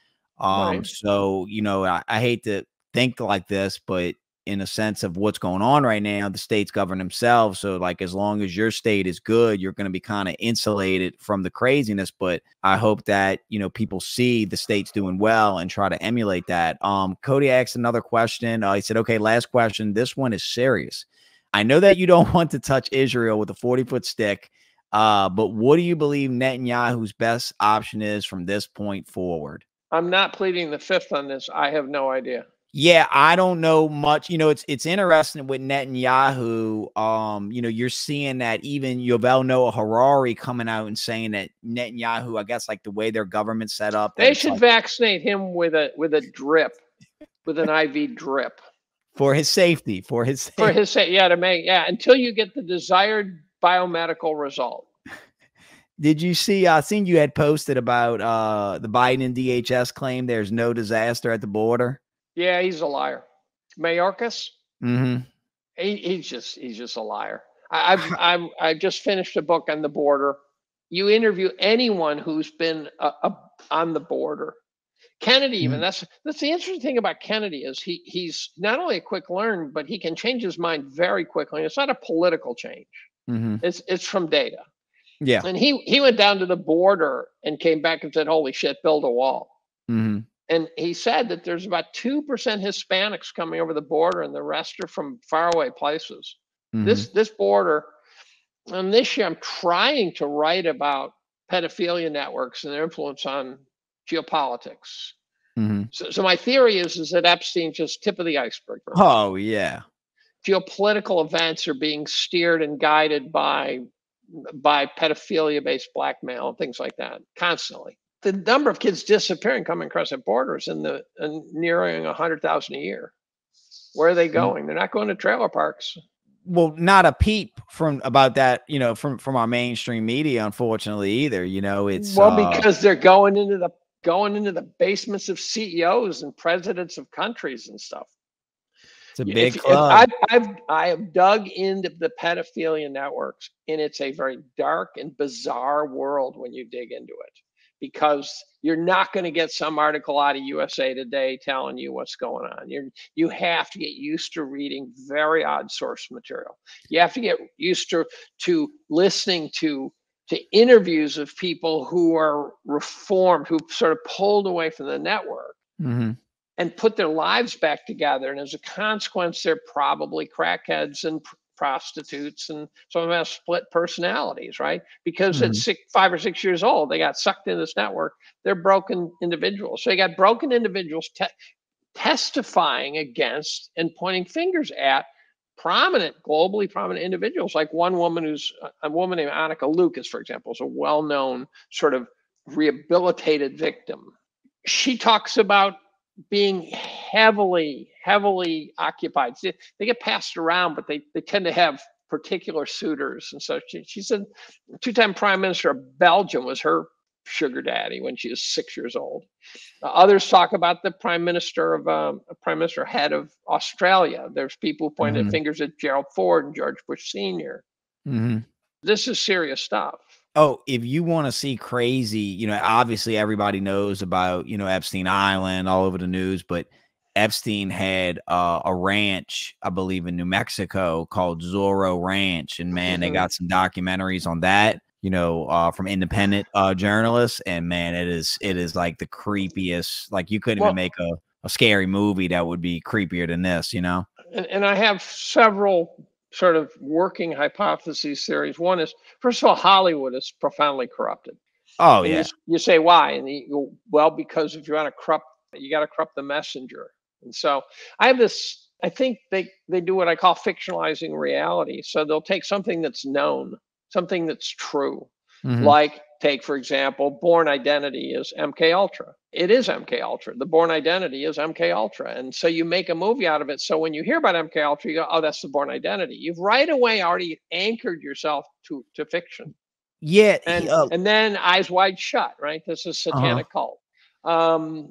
Right. So, you know, I hate to think like this, but in a sense of what's going on right now, the states govern themselves. So like, as long as your state is good, you're going to be kind of insulated from the craziness. But I hope that, you know, people see the states doing well and try to emulate that. Cody asked another question. He said, okay, last question. This one is serious. I know that you don't want to touch Israel with a 40-foot stick, but what do you believe Netanyahu's best option is from this point forward? I'm not pleading the fifth on this. I have no idea. Yeah, I don't know much. You know, it's interesting with Netanyahu. You know, you're seeing that even Yuval Noah Harari coming out and saying that Netanyahu, I guess, like the way their government's set up, they should vaccinate him with a drip, with an IV drip for his safety. Yeah, until you get the desired biomedical result. Did you see? I seen you had posted about the Biden and DHS claim there's no disaster at the border. Yeah, he's a liar. Mayorkas. He's just a liar. I just finished a book on the border. You interview anyone who's been on the border. Kennedy, even that's the interesting thing about Kennedy is he's not only a quick learner, but he can change his mind very quickly. It's not a political change. It's from data. Yeah. And he went down to the border and came back and said, "Holy shit, build a wall." And he said that there's about 2% Hispanics coming over the border, and the rest are from faraway places. This border, and this year I'm trying to write about pedophilia networks and their influence on geopolitics. So my theory is that Epstein's just tip of the iceberg. Oh yeah. Geopolitical events are being steered and guided by pedophilia-based blackmail and things like that constantly. The number of kids disappearing coming across the border is nearing 100,000 a year. Where are they going? They're not going to trailer parks. Well, not a peep about that, you know, from our mainstream media, unfortunately, either. You know, it's because they're going into the basements of CEOs and presidents of countries and stuff. It's a big club. I have dug into the pedophilia networks, and it's a very dark and bizarre world when you dig into it, because you're not going to get some article out of USA Today telling you what's going on. You have to get used to reading very odd source material. You have to get used to listening to interviews of people who are reformed, who sort of pulled away from the network and put their lives back together. And as a consequence, they're probably crackheads and prostitutes, and some of them have split personalities, right? Because at 5 or 6 years old, they got sucked into this network. They're broken individuals. So you got broken individuals testifying against and pointing fingers at globally prominent individuals. Like one woman who's a woman named Annika Lucas, for example, is a well-known sort of rehabilitated victim. She talks about being heavily occupied. They get passed around, but they tend to have particular suitors. And so she said two-time prime minister of Belgium was her sugar daddy when she was 6 years old. Others talk about the prime minister head of Australia. There's people who pointed fingers at Gerald Ford and George Bush Sr. This is serious stuff. Oh, if you want to see crazy, you know, obviously everybody knows about, you know, Epstein Island all over the news, but Epstein had a ranch, I believe, in New Mexico called Zorro Ranch. And man, they got some documentaries on that, you know, from independent journalists. And man, it is like the creepiest, like you couldn't even make a scary movie that would be creepier than this, you know? And I have several sort of working hypotheses theories. One is, first of all, Hollywood is profoundly corrupted. Oh, and yeah. You say, why? And you go, well, because if you want to corrupt, you got to corrupt the messenger. And so I have this I think they do what I call fictionalizing reality. So they'll take something that's known, something that's true. Like, take, for example, Born Identity is MK Ultra. It is MK Ultra. The Born Identity is MK Ultra. And so you make a movie out of it. So when you hear about MK Ultra, you go, oh, that's the Born Identity. You've right away already anchored yourself to fiction. Yeah. And then Eyes Wide Shut, right? This is satanic cult.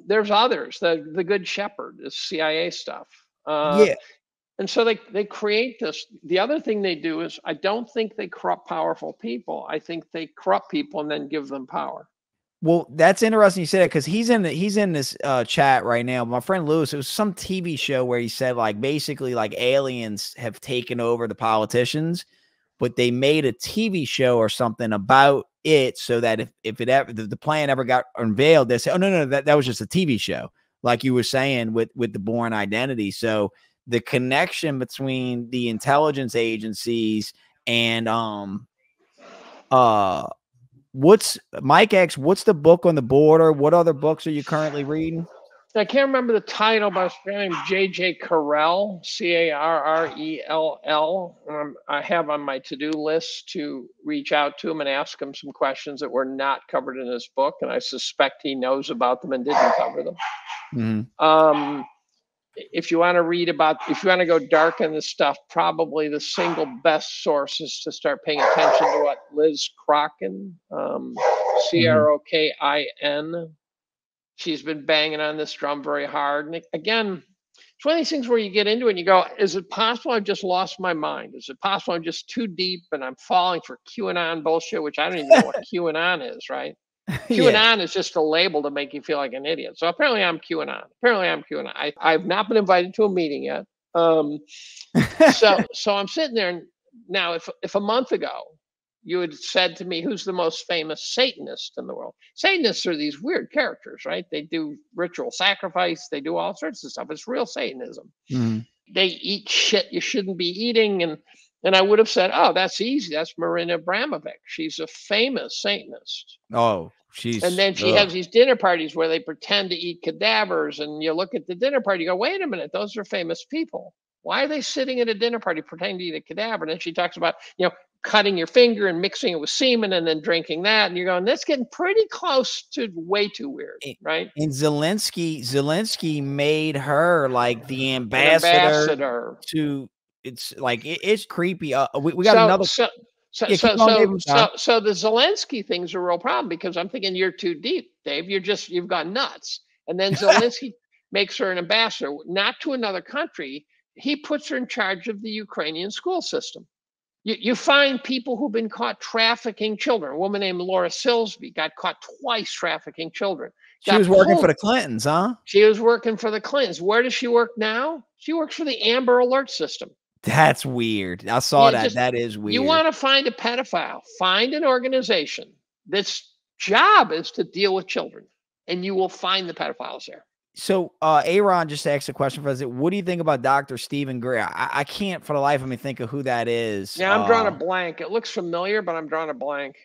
There's others. The Good Shepherd is CIA stuff. Yeah. And so they create this. The other thing they do is, I don't think they corrupt powerful people. I think they corrupt people and then give them power. Well, that's interesting you said it, because he's in this chat right now. My friend Lewis, it was some TV show where he said, like, basically, like, aliens have taken over the politicians, but they made a TV show or something about it, so that if it ever, the plan ever got unveiled, they say, oh no, that was just a TV show, like you were saying with the Born Identity. So the connection between the intelligence agencies and what's Mike X, what's the book on the border? What other books are you currently reading? I can't remember the title, but it's named J.J. Carrell, Carrell. I have on my to-do list to reach out to him and ask him some questions that were not covered in his book, and I suspect he knows about them and didn't cover them. If you want to go dark in this stuff, probably the single best source is to start paying attention to what Liz Crokin, Crokin. She's been banging on this drum very hard. And again, it's one of these things where you get into it and you go, is it possible I've just lost my mind? Is it possible I'm just too deep and I'm falling for QAnon bullshit, which I don't even know what QAnon is, right? QAnon is just a label to make you feel like an idiot. So apparently I'm QAnon. I've not been invited to a meeting yet. So I'm sitting there, and now if a month ago you had said to me, who's the most famous Satanist in the world? Satanists are these weird characters, right? They do ritual sacrifice. They do all sorts of stuff. It's real Satanism. They eat shit you shouldn't be eating. And I would have said, oh, that's easy. That's Marina Abramovic. She's a famous Satanist. Oh, and then she has these dinner parties where they pretend to eat cadavers. And you look at the dinner party, you go, wait a minute, those are famous people. Why are they sitting at a dinner party pretending to eat a cadaver? And then she talks about, cutting your finger and mixing it with semen and then drinking that. And you're going, that's getting pretty close to way too weird, right? And Zelensky made her like the ambassador to, it's like, it's creepy. We got another. So the Zelensky thing's a real problem, because I'm thinking you're too deep, Dave. You've gone nuts. And then Zelensky makes her an ambassador, not to another country. He puts her in charge of the Ukrainian school system. You find people who've been caught trafficking children. A woman named Laura Silsby got caught twice trafficking children. She was working for the Clintons, huh? She was working for the Clintons. Where does she work now? She works for the Amber Alert system. That's weird. I saw that. That is weird. You want to find a pedophile, find an organization that's job is to deal with children, and you will find the pedophiles there. So Aaron just asked a question for us. What do you think about Dr. Stephen Gray? I can't for the life of me think of who that is. Yeah, I'm drawing a blank. It looks familiar, but I'm drawing a blank.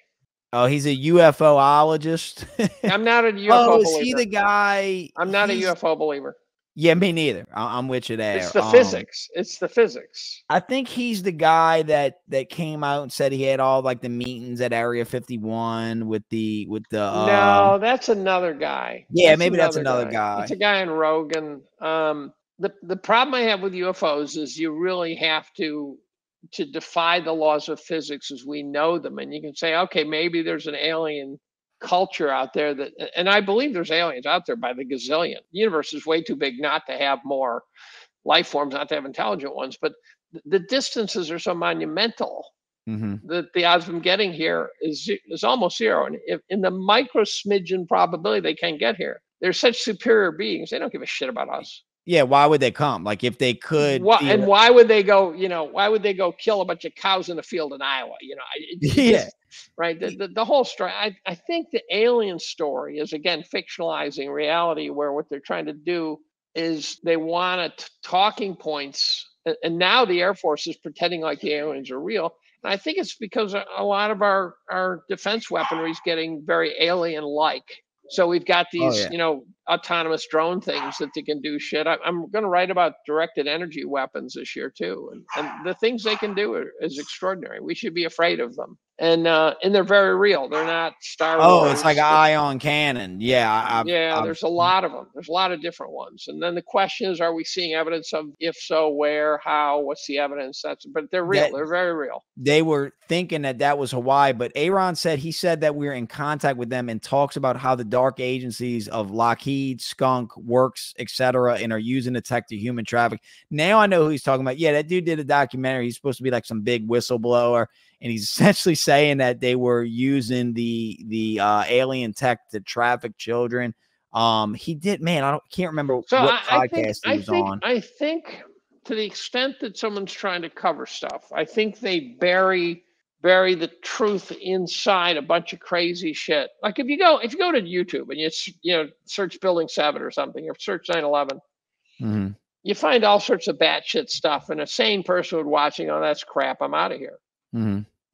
Oh, he's a UFOologist. I'm not a UFO believer. Is he the guy? I'm not a UFO believer. Yeah, me neither. I'm with you there. It's the physics. It's the physics. I think he's the guy that came out and said he had all like the meetings at Area 51 with the. No, that's another guy. Yeah, maybe that's another guy. It's a guy in Rogan. The problem I have with UFOs is you really have to defy the laws of physics as we know them, and you can say, okay, maybe there's an alien culture out there and I believe there's aliens out there by the gazillion. The universe is way too big not to have more life forms, not to have intelligent ones, but the distances are so monumental that the odds of them getting here is almost zero. And if in the micro smidgen probability they can get here, they're such superior beings, they don't give a shit about us. Yeah, why would they come? Like, if they could, why would they go? Why would they go kill a bunch of cows in a field in Iowa? Right. The whole story. I think the alien story is, again, fictionalizing reality, where what they're trying to do is they want talking points. And now the Air Force is pretending like the aliens are real. And I think it's because a lot of our defense weaponry is getting very alien-like. So we've got these, autonomous drone things that they can do shit. I'm going to write about directed energy weapons this year too, and the things they can do is extraordinary. We should be afraid of them, and they're very real. They're not Star Wars. Oh, it's like ion cannon. Yeah, there's a lot of them. There's a lot of different ones, and then the question is, are we seeing evidence of? If so, where, how, what's the evidence? But they're real. They're very real. They were thinking that was Hawaii, but Aaron said that we're in contact with them and talks about how the dark agencies of Lockheed, Skunk, Works, etc., and are using the tech to human traffic. Now I know who he's talking about. Yeah, that dude did a documentary. He's supposed to be like some big whistleblower, and he's essentially saying that they were using the alien tech to traffic children. He did, man. I can't remember what podcast he was on. I think, to the extent that someone's trying to cover stuff, I think they bury the truth inside a bunch of crazy shit. Like if you go to YouTube and you search Building 7 or something, or search 9/11, you find all sorts of batshit stuff, and a sane person would watching, oh, that's crap, I'm out of here,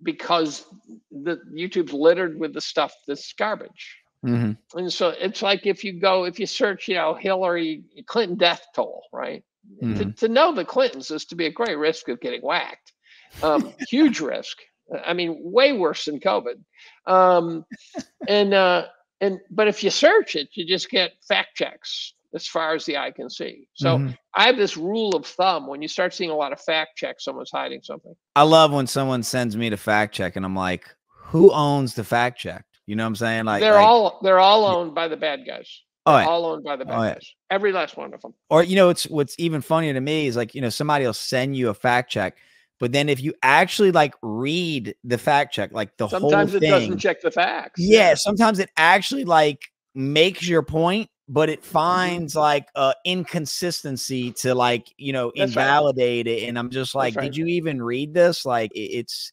because the YouTube's littered with the stuff that's garbage. And so it's like if you search, Hillary Clinton death toll, right? To know the Clintons is to be a great risk of getting whacked. Huge risk. I mean, way worse than COVID. But if you search it, you just get fact checks as far as the eye can see. So I have this rule of thumb: when you start seeing a lot of fact checks, someone's hiding something. I love when someone sends me the fact check, and I'm like, who owns the fact check? You know what I'm saying? Like they're all owned by the bad guys. All owned by the bad guys. Every last one of them. Or, what's even funnier to me is like, somebody will send you a fact check, but then if you actually like read the fact check, like the whole thing. Sometimes it doesn't check the facts. Yeah. Sometimes it actually like makes your point, but it finds like inconsistency to like, invalidate it. And I'm just like, did you even read this? Like it's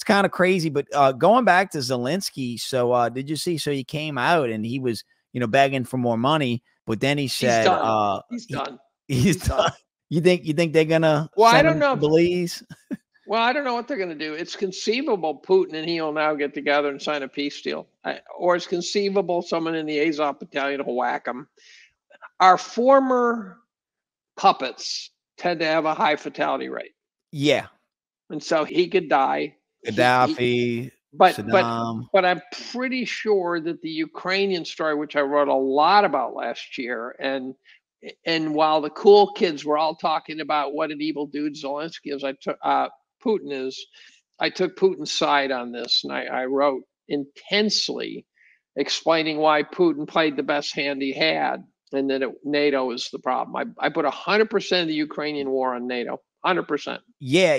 kind of crazy. But going back to Zelensky. So did you see? So he came out and he was, begging for more money, but then he said, he's done. He's done. You think they're gonna? Well, I don't know. Belize. Well, I don't know what they're going to do. It's conceivable Putin and he will now get together and sign a peace deal, or it's conceivable someone in the Azov battalion will whack them. Our former puppets tend to have a high fatality rate. Yeah, and so he could die. Gaddafi. But I'm pretty sure that the Ukrainian story, which I wrote a lot about last year, and while the cool kids were all talking about what an evil dude Zelensky is, Putin is, I took Putin's side on this, and I wrote intensely explaining why Putin played the best hand he had, and that NATO is the problem. I put 100% of the Ukrainian war on NATO, 100%. Yeah,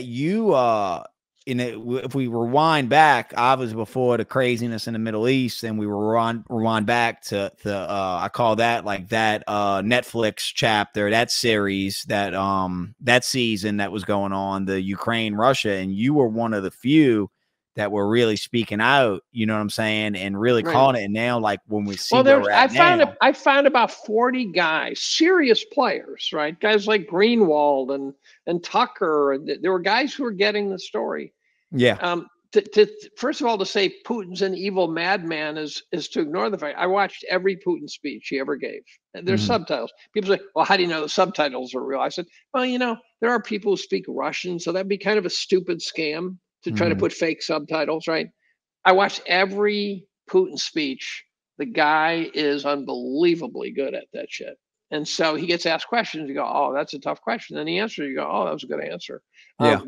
if we rewind back, obviously before the craziness in the Middle East, and we rewind back to I call that like that Netflix chapter, that series, that season that was going on, the Ukraine, Russia, and you were one of the few that were really speaking out, you know what I'm saying, and really calling it. And now, like when we see I found about 40 guys, serious players, right? Guys like Greenwald and Tucker, and there were guys who were getting the story. Yeah. First of all, to say Putin's an evil madman is to ignore the fact. I watched every Putin speech he ever gave. And there's subtitles. People say, well, how do you know the subtitles are real? I said, well, there are people who speak Russian, so that'd be kind of a stupid scam to try to put fake subtitles, right? I watched every Putin speech. The guy is unbelievably good at that shit. And so he gets asked questions. You go, oh, that's a tough question. Then he answers. You go, oh, that was a good answer. Yeah.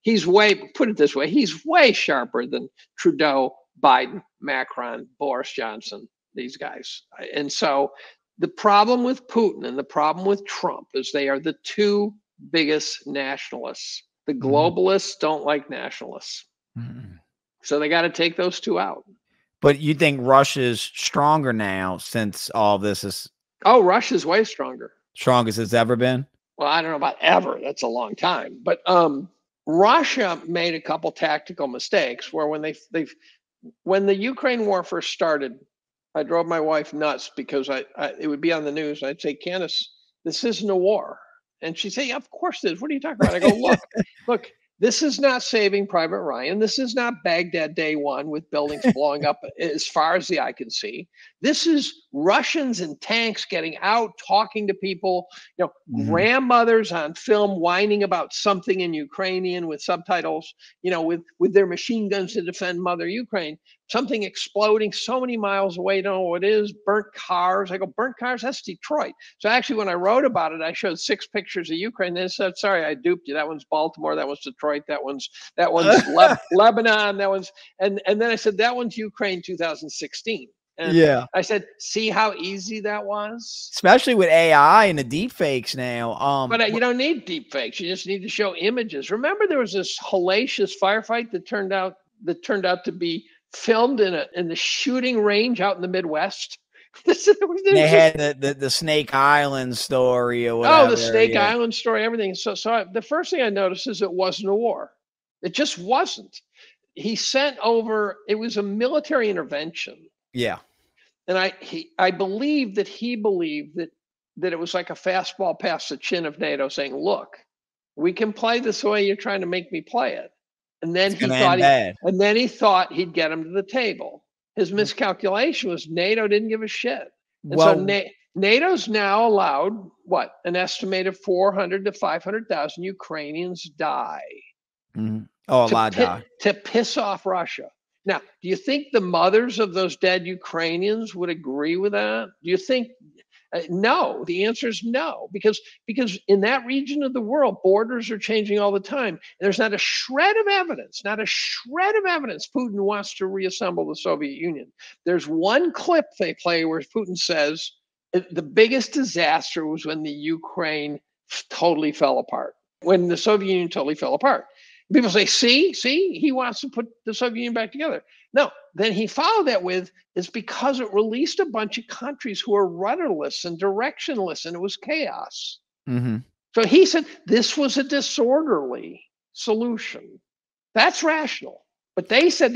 He's put it this way, he's way sharper than Trudeau, Biden, Macron, Boris Johnson, these guys. And so the problem with Putin and the problem with Trump is they are the two biggest nationalists. The globalists don't like nationalists. So they got to take those two out. But you think Russia's stronger now since all this is? Oh, Russia's way stronger. Strongest it's ever been? Well, I don't know about ever. That's a long time. But Russia made a couple tactical mistakes where when the Ukraine war first started, I drove my wife nuts because it would be on the news. I'd say, Candace, this isn't a war. And she'd say, yeah, of course it is. What are you talking about? I go, look, this is not Saving Private Ryan. This is not Baghdad Day One with buildings blowing up as far as the eye can see. This is Russians in tanks getting out, talking to people, grandmothers on film whining about something in Ukrainian with subtitles, with their machine guns to defend Mother Ukraine, something exploding so many miles away, don't know what it is, burnt cars. I go, burnt cars, that's Detroit. So actually when I wrote about it, I showed 6 pictures of Ukraine. They said, sorry, I duped you. That one's Baltimore, that one's Detroit, that one's Lebanon, that one's, and then I said, that one's Ukraine 2016. And I said, see how easy that was? Especially with AI and the deep fakes now. But you don't need deep fakes. You just need to show images. Remember there was this hellacious firefight that turned out to be filmed in the shooting range out in the Midwest? They had the Snake Island story or whatever. Oh, the Snake Island story, everything. So the first thing I noticed is it wasn't a war. It just wasn't. He sent over, it was a military intervention. Yeah. And I believe that he believed that it was like a fastball past the chin of NATO saying, look, we can play this the way you're trying to make me play it. And then he thought he'd get him to the table. His miscalculation was NATO didn't give a shit. And so NATO's now allowed an estimated 400 to 500,000 Ukrainians die. Mm-hmm. Oh, a lot die. To piss off Russia. Now, do you think the mothers of those dead Ukrainians would agree with that? Do you think? No. The answer is no, because in that region of the world, borders are changing all the time. And there's not a shred of evidence Putin wants to reassemble the Soviet Union. There's one clip they play where Putin says the biggest disaster was when the Ukraine totally fell apart, when the Soviet Union totally fell apart. People say, see, he wants to put the Soviet Union back together. No, then he followed that with, it's because it released a bunch of countries who are rudderless and directionless, and it was chaos. Mm-hmm. So he said this was a disorderly solution. That's rational. But they said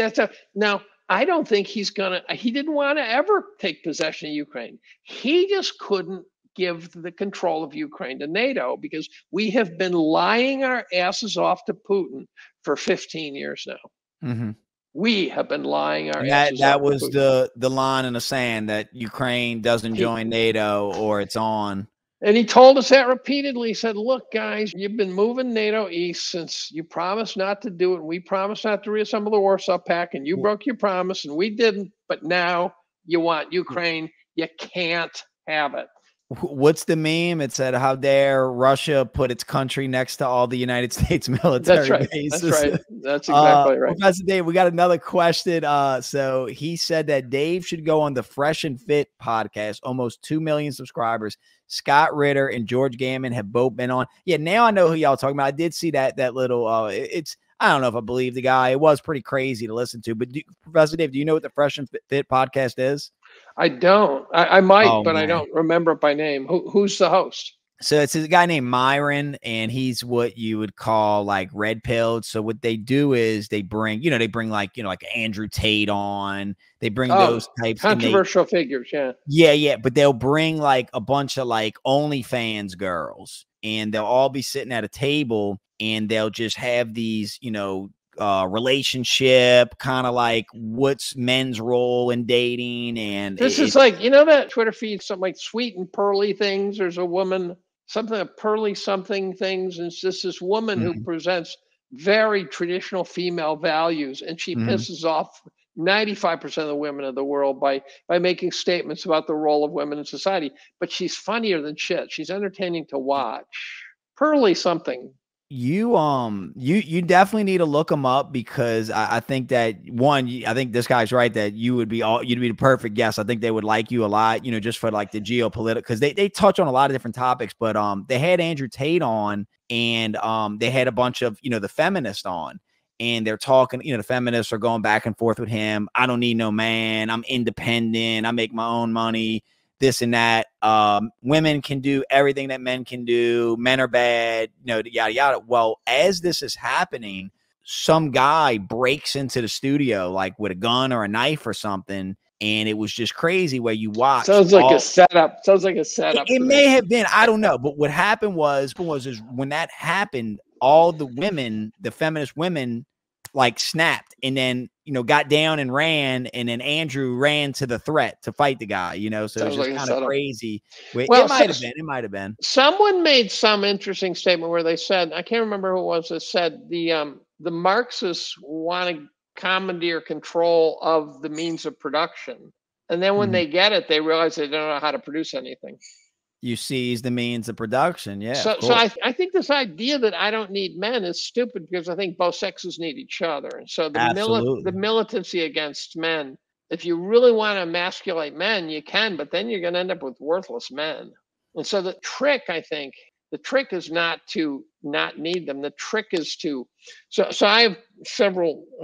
now, I don't think he didn't want to ever take possession of Ukraine. He just couldn't give the control of Ukraine to NATO because we have been lying our asses off to Putin for 15 years now. Mm-hmm. We have been lying our asses off. That was the line in the sand that Ukraine doesn't join NATO or it's on. And he told us that repeatedly. He said, look, guys, you've been moving NATO east since you promised not to do it. And we promised not to reassemble the Warsaw Pact, and you broke your promise and we didn't. But now you want Ukraine. You can't have it. What's the meme? It said, how dare Russia put its country next to all the United States military bases. That's right. That's exactly right. Professor Dave, we got another question. So he said that Dave should go on the Fresh and Fit podcast. Almost 2 million subscribers. Scott Ritter and George Gammon have both been on. Yeah, now I know who y'all talking about. I did see that little, I don't know if I believe the guy. It was pretty crazy to listen to. But Professor Dave, do you know what the Fresh and Fit podcast is? I don't. I might, but man. I don't remember it by name. Who's the host? So it's a guy named Myron, and he's what you would call like red pilled. So what they do is they bring like Andrew Tate on. They bring those types controversial figures. Yeah. Yeah. But they'll bring like a bunch of like OnlyFans girls, and they'll all be sitting at a table, and they'll just have these, relationship, kind of like what's men's role in dating. And this is like, that Twitter feed, something like sweet and pearly things. There's a woman, something of pearly something things. And it's just this woman who presents very traditional female values. And she pisses off 95% of the women of the world by making statements about the role of women in society. But she's funnier than shit. She's entertaining to watch. Pearly something. You definitely need to look them up, because I think that I think this guy's right that you'd be the perfect guest. I think they would like you a lot, just for like the geopolitical, because they touch on a lot of different topics. But they had Andrew Tate on, and they had a bunch of the feminists on, and they're talking. The feminists are going back and forth with him. I don't need no man. I'm independent. I make my own money. This and that. Women can do everything that men can do. Men are bad, yada, yada. Well, as this is happening, some guy breaks into the studio like with a gun or a knife or something. And it was just crazy where you watch. Sounds like a setup. It may have been. I don't know. But what happened was when that happened, all the women, the feminist women, like snapped. And then, got down and ran, and then Andrew ran to the threat to fight the guy, so it was just kind of crazy. Well, it might have been. Someone made some interesting statement where they said, I can't remember who it was that said the Marxists want to commandeer control of the means of production. And then when they get it, they realize they don't know how to produce anything. You seize the means of production. Yeah. So I think this idea that I don't need men is stupid, because I think both sexes need each other. And so the militancy against men, if you really want to emasculate men, you can, but then you're going to end up with worthless men. And so the trick is not to not need them. The trick is to, so I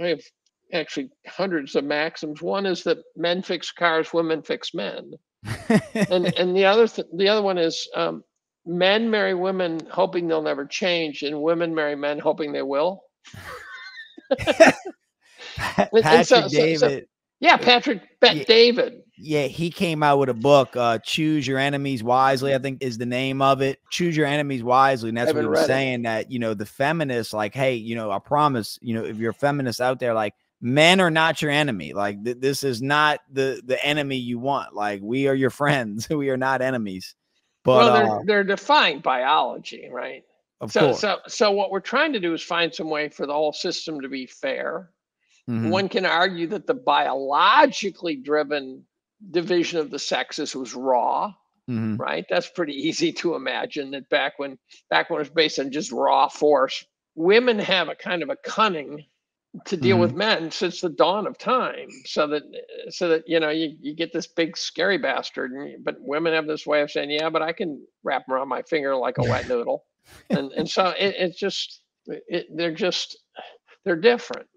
have actually hundreds of maxims. One is that men fix cars, women fix men. and the other one is men marry women hoping they'll never change, and women marry men hoping they will. Patrick David. Patrick David. Yeah, he came out with a book, Choose Your Enemies Wisely, I think is the name of it. Choose Your Enemies Wisely. And that's what he was saying, that, the feminists, like, hey, I promise, if you're a feminist out there, like, men are not your enemy. Like, this is not the enemy you want. Like, we are your friends. We are not enemies. But they're defying biology, right? Of course. So what we're trying to do is find some way for the whole system to be fair. Mm-hmm. One can argue that the biologically driven division of the sexes was raw, right? That's pretty easy to imagine, that back when it was based on just raw force. Women have a kind of a cunning to deal with men since the dawn of time, so that you get this big scary bastard, but women have this way of saying, yeah, but I can wrap them around my finger like a wet noodle, and so they're different.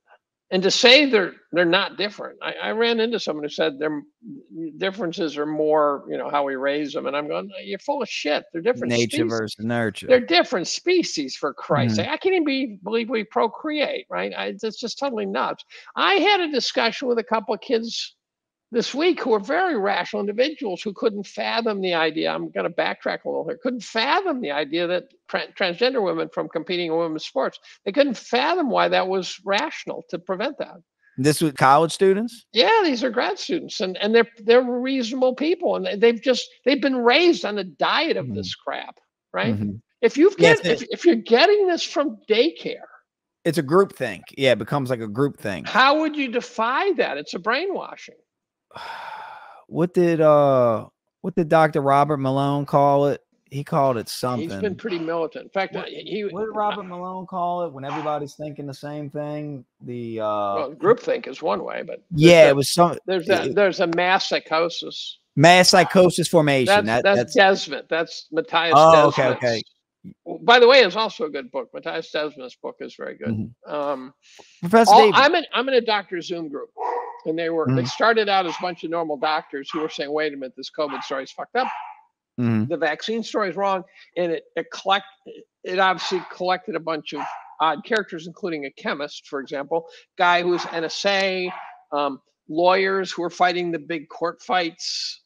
And to say they're not different, I ran into someone who said their differences are more, how we raise them, and I'm going, you're full of shit. They're different. Nature versus nurture. They're different species, for Christ's sake. I can't even believe we procreate, right? It's just totally nuts. I had a discussion with a couple of kids this week who are very rational individuals who couldn't fathom the idea. I'm going to backtrack a little here. Couldn't fathom the idea that transgender women from competing in women's sports. They couldn't fathom why that was rational to prevent that. This was college students? Yeah, these are grad students, and they're reasonable people, and they've been raised on a diet of this crap, right? If you're getting this from daycare, it's a group thing. Yeah, it becomes like a group thing. How would you defy that? It's a brainwashing. What did Dr. Robert Malone call it? He called it something. He's been pretty militant. In fact, what did Robert Malone call it when everybody's thinking the same thing? Groupthink is one way, but it was some. There's a mass psychosis. Mass psychosis formation. That's Desmond. That's Matthias. Oh, Desmond. okay. By the way, it's also a good book. Matthias Desmond's book is very good. Professor David. I'm in a doctor Zoom group, and they started out as a bunch of normal doctors who were saying, "Wait a minute, this COVID story is fucked up. The vaccine story is wrong," and it obviously collected a bunch of odd characters, including a chemist, for example, guy who was NSA, lawyers who were fighting the big court fights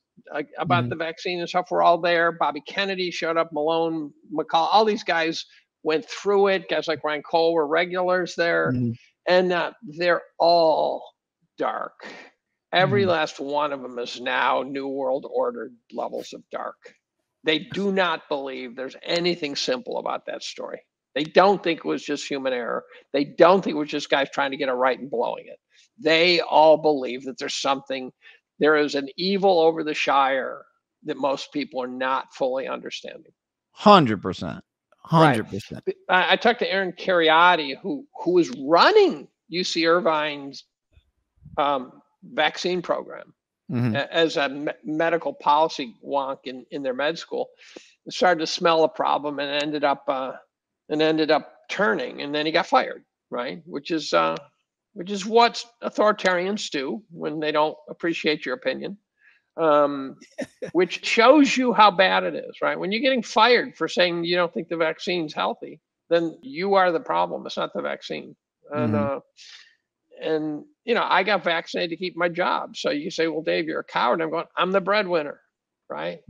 about the vaccine and stuff were all there. Bobby Kennedy showed up, Malone, McCall, all these guys went through it. Guys like Ryan Cole were regulars there, and they're all dark. Every last one of them is now New World Order levels of dark. They do not believe there's anything simple about that story. They don't think it was just human error. They don't think it was just guys trying to get it right and blowing it. They all believe that there is an evil over the Shire that most people are not fully understanding. 100%. 100%. Right. I talked to Aaron Cariotti, who was running UC Irvine's vaccine program as a medical policy wonk in their med school. Started to smell a problem and ended up turning, and then he got fired, right? Which is what authoritarians do when they don't appreciate your opinion, which shows you how bad it is, right? When you're getting fired for saying you don't think the vaccine's healthy, then you are the problem. It's not the vaccine. And I got vaccinated to keep my job. So you say, well, Dave, you're a coward. I'm going, I'm the breadwinner, right?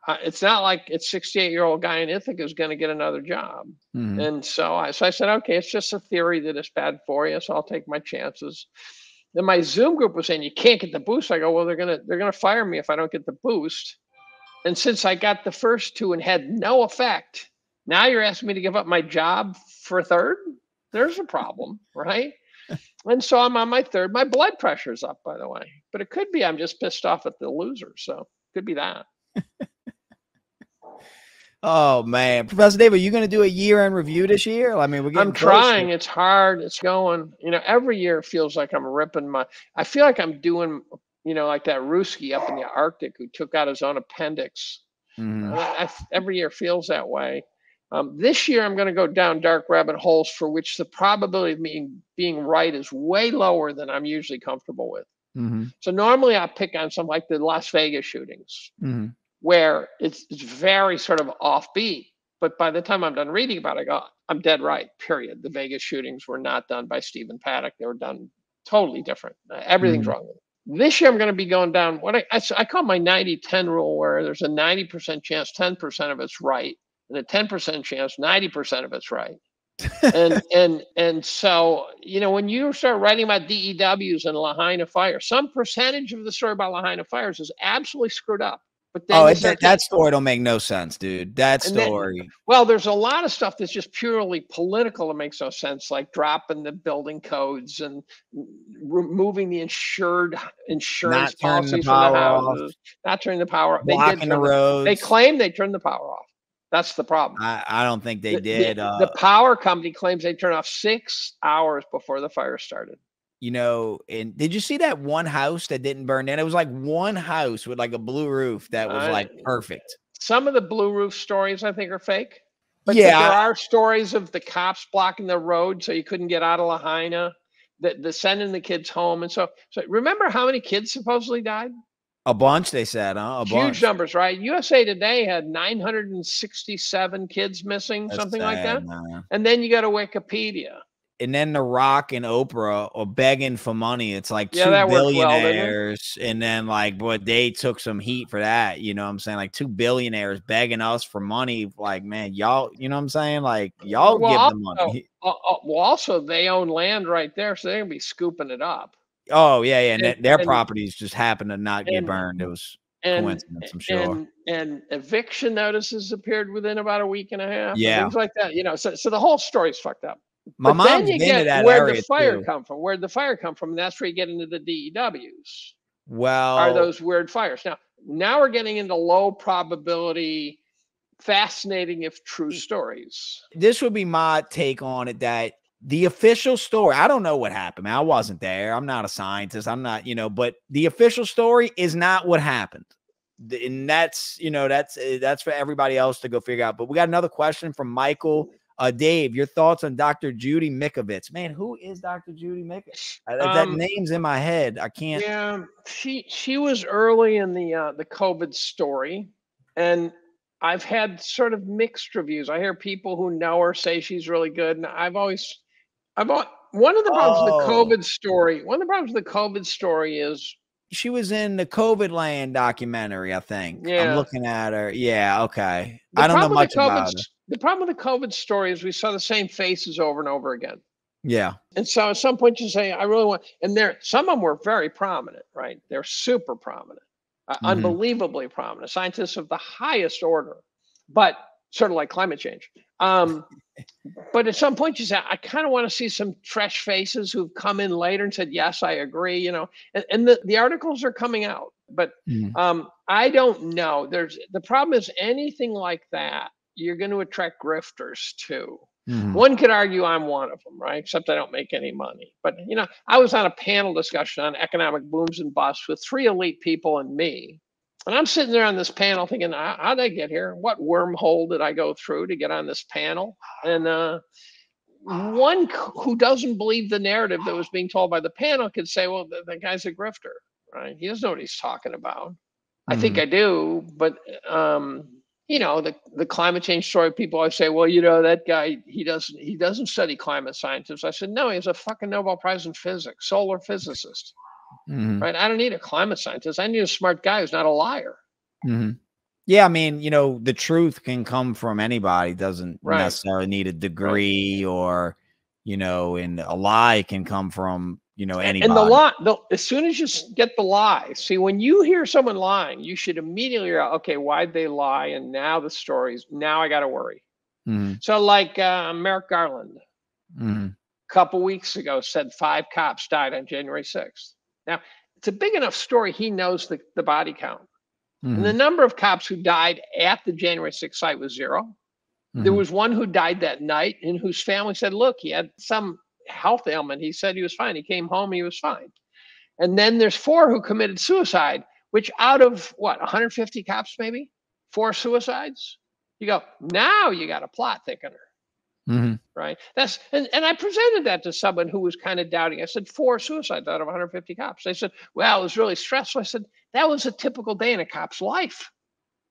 It's not like it's 68-year-old guy in Ithaca is going to get another job. And so I said, okay, it's just a theory that it's bad for you, so I'll take my chances. then my Zoom group was saying, you can't get the boost. I go, well, they're gonna fire me if I don't get the boost. And since I got the first 2 and had no effect, now you're asking me to give up my job for a third? There's a problem, right? And so I'm on my third. My blood pressure's up, by the way. But it could be I'm just pissed off at the loser. So it could be that. Oh, man. Professor Dave, are you going to do a year-end review this year? I mean, I'm trying. It's hard. It's going. Every year feels like I'm ripping I feel like I'm doing, like that Ruski up in the Arctic who took out his own appendix. Every year feels that way. This year, I'm going to go down dark rabbit holes for which the probability of me being right is way lower than I'm usually comfortable with. So normally I pick on something like the Las Vegas shootings, where it's very sort of offbeat. But by the time I'm done reading about it, I go, I'm dead right, period. The Vegas shootings were not done by Stephen Paddock. They were done totally different. Everything's wrong with it. This year, I'm going to be going down what I call my 90-10 rule, where there's a 90% chance 10% of it's right, and a 10% chance 90% of it's right. and so, when you start writing about DEWs and Lahaina fire, some percentage of the story about Lahaina fires is absolutely screwed up. But then that story don't make no sense, dude. That story. Well, there's a lot of stuff that's just purely political that makes no sense, like dropping the building codes and removing the insurance policies from the houses, not turning the power off. Blocking the roads. They claim they turned the power off. That's the problem. I don't think they did. The power company claims they turned off 6 hours before the fire started. And did you see that one house that didn't burn down? It was like one house with like a blue roof that was like perfect. Some of the blue roof stories I think are fake. But there are stories of the cops blocking the road so you couldn't get out of Lahaina, the sending the kids home. And so remember how many kids supposedly died? A bunch, they said, huh? Huge numbers, right? USA Today had 967 kids missing, something like that. Man. And then you go to Wikipedia. And then The Rock and Oprah are begging for money. It's like 2 billionaires. And then they took some heat for that. You know what I'm saying? Like 2 billionaires begging us for money. Like, man, y'all, you know what I'm saying? Like, y'all give them money. Also, they own land right there. So they're going to be scooping it up. Oh, yeah. And their properties just happened to not get burned. It was coincidence, I'm sure. And eviction notices appeared within about a week and a half. Yeah. Things like that. So the whole story's fucked up. My mom's been to that where area the fire come from. Where'd the fire come from? And that's where you get into the DEWs. Well, are those weird fires. Now we're getting into low probability, fascinating if true stories. This would be my take on it, that the official story, I don't know what happened, man. I wasn't there. I'm not a scientist. I'm not, but the official story is not what happened. And that's for everybody else to go figure out. But we got another question from Michael. Dave, your thoughts on Dr. Judy Mikovits? Man, who is Dr. Judy Mikovits? That name's in my head. I can't. Yeah, she was early in the COVID story, and I've had sort of mixed reviews. I hear people who know her say she's really good, and one of the problems with the COVID story. One of the problems with the COVID story is she was in the COVID Land documentary, I think. Yeah. I'm looking at her. Yeah, okay. I don't know much about her. The problem with the COVID story is we saw the same faces over and over again. Yeah. And so at some point you say, I really want, and some of them were very prominent, right? They're super prominent, unbelievably prominent, scientists of the highest order, but sort of like climate change. But at some point you say, I kind of want to see some fresh faces who've come in later and said, yes, I agree, and the articles are coming out, but I don't know. The problem is anything like that, you're going to attract grifters too. One could argue I'm one of them, right? Except I don't make any money. But, I was on a panel discussion on economic booms and busts with 3 elite people and me. And I'm sitting there on this panel thinking, how'd I get here? What wormhole did I go through to get on this panel? And one who doesn't believe the narrative that was being told by the panel could say, well, the guy's a grifter, right? He doesn't know what he's talking about. I think I do, but the climate change story, people always say, well, that guy, he doesn't study climate scientists. I said, no, he has a fucking Nobel Prize in physics, solar physicist, right? I don't need a climate scientist. I need a smart guy who's not a liar. Yeah. I mean, the truth can come from anybody. Doesn't necessarily need a degree or, and a lie can come from anybody. And the lie, as soon as you get the lie, see, when you hear someone lying, you should immediately go, okay, why'd they lie? And now the stories, now I got to worry. So like Merrick Garland, a couple weeks ago said 5 cops died on January 6th. Now, it's a big enough story. He knows the body count. And the number of cops who died at the January 6th site was 0. There was one who died that night and whose family said, look, he had some health ailment. He said he was fine. He came home, he was fine. And then there's 4 who committed suicide, which out of 150 cops, maybe 4 suicides. You go, now you got a plot thickener, right? And I presented that to someone who was kind of doubting. I said, 4 suicides out of 150 cops. They said, well, it was really stressful. I said, that was a typical day in a cop's life.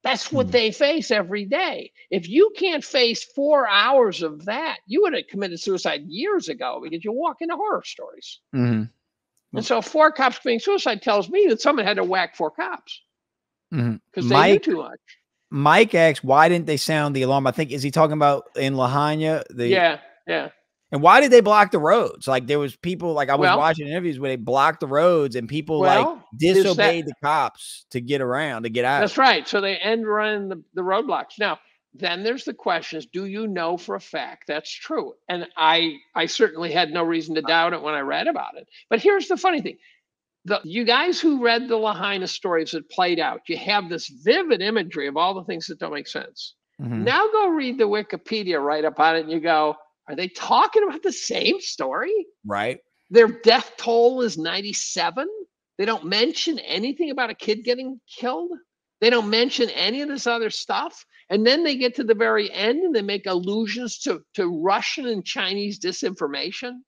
That's what they face every day. If you can't face 4 hours of that, you would have committed suicide years ago because you walk into horror stories. And so 4 cops committing suicide tells me that someone had to whack 4 cops because they knew too much. Mike asks, why didn't they sound the alarm? I think, is he talking about in Lahaina? Yeah. And why did they block the roads? Like there was people, like I was watching interviews where they blocked the roads and people like disobeyed the cops to get around, to get out. That's right. So they end running the roadblocks. Now, then there's the question is, do you know for a fact that's true? And I certainly had no reason to doubt it when I read about it. But here's the funny thing. You guys who read the Lahaina stories that played out, you have this vivid imagery of all the things that don't make sense. Now go read the Wikipedia write-up on it and you go, are they talking about the same story? Right. Their death toll is 97. They don't mention anything about a kid getting killed. They don't mention any of this other stuff. And then they get to the very end and they make allusions to Russian and Chinese disinformation.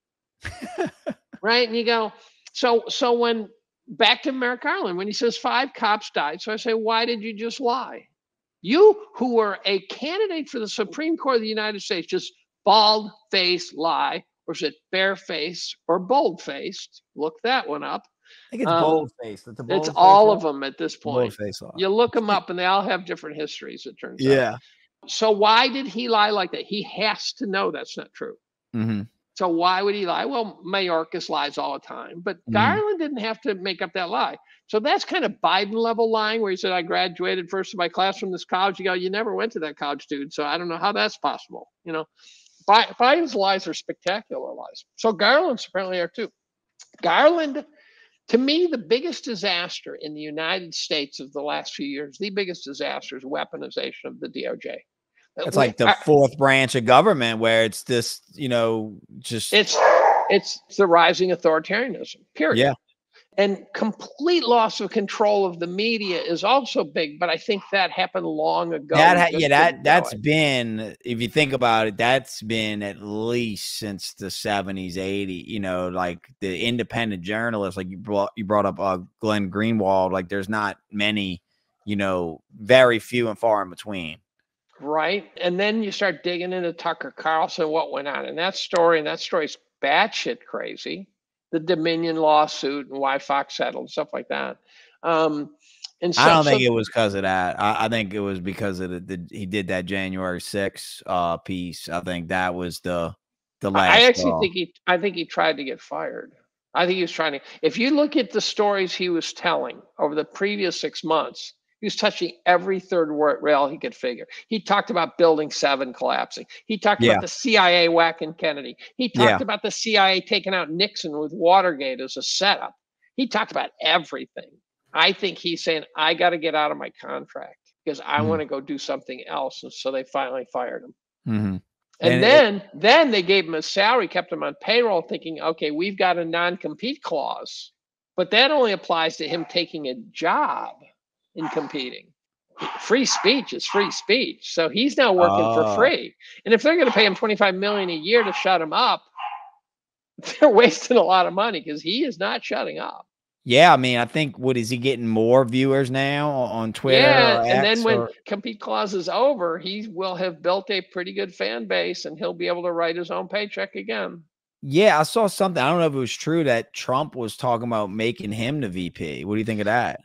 Right. And you go, so when back to Merrick Garland, when he says 5 cops died. So I say, why did you just lie? You who were a candidate for the Supreme Court of the United States, just bald-faced lie, or is it bare-faced or bold-faced? Look that one up. I think it's bold-faced. It's all of them at this point. Bold-faced law. You look them up and they all have different histories, it turns out. So why did he lie like that? He has to know that's not true. So why would he lie? Well, Mayorkas lies all the time, but Garland didn't have to make up that lie. So that's kind of Biden level lying where he said, I graduated first in my class from this college. You go, you never went to that college, dude. So I don't know how that's possible. Biden's lies are spectacular lies. So Garland's apparently are too. Garland, to me, the biggest disaster in the United States of the last few years, the biggest disaster is weaponization of the DOJ. It's like the 4th branch of government where it's this, just it's the rising authoritarianism, period. Yeah. And complete loss of control of the media is also big, but I think that happened long ago. That's been, if you think about it, that's been at least since the 70s, 80s, like the independent journalists, like you brought up Glenn Greenwald, like there's not many, very few and far in between. Right. And then you start digging into Tucker Carlson, what went on in that story. And that story's batshit crazy. The Dominion lawsuit and why Fox settled, stuff like that. And so, I don't think it was because of that. I think it was because of he did that January 6th piece. I think that was the last. I think he tried to get fired. I think he was trying to. If you look at the stories he was telling over the previous 6 months, he was touching every third rail he could figure. He talked about Building 7 collapsing. He talked about the CIA whacking Kennedy. He talked about the CIA taking out Nixon with Watergate as a setup. He talked about everything. I think he's saying, I got to get out of my contract because I want to go do something else. And so they finally fired him. And then they gave him a salary, kept him on payroll, thinking, okay, we've got a non-compete clause. But that only applies to him taking a job in competing. Free speech is free speech. So he's now working for free. And if they're going to pay him $25 million a year to shut him up, they're wasting a lot of money because he is not shutting up. Yeah, I mean, I think, what is he getting more viewers now on Twitter? Yeah, and then when compete clause is over, he will have built a pretty good fan base and he'll be able to write his own paycheck again. Yeah, I saw something. I don't know if it was true that Trump was talking about making him the VP. What do you think of that?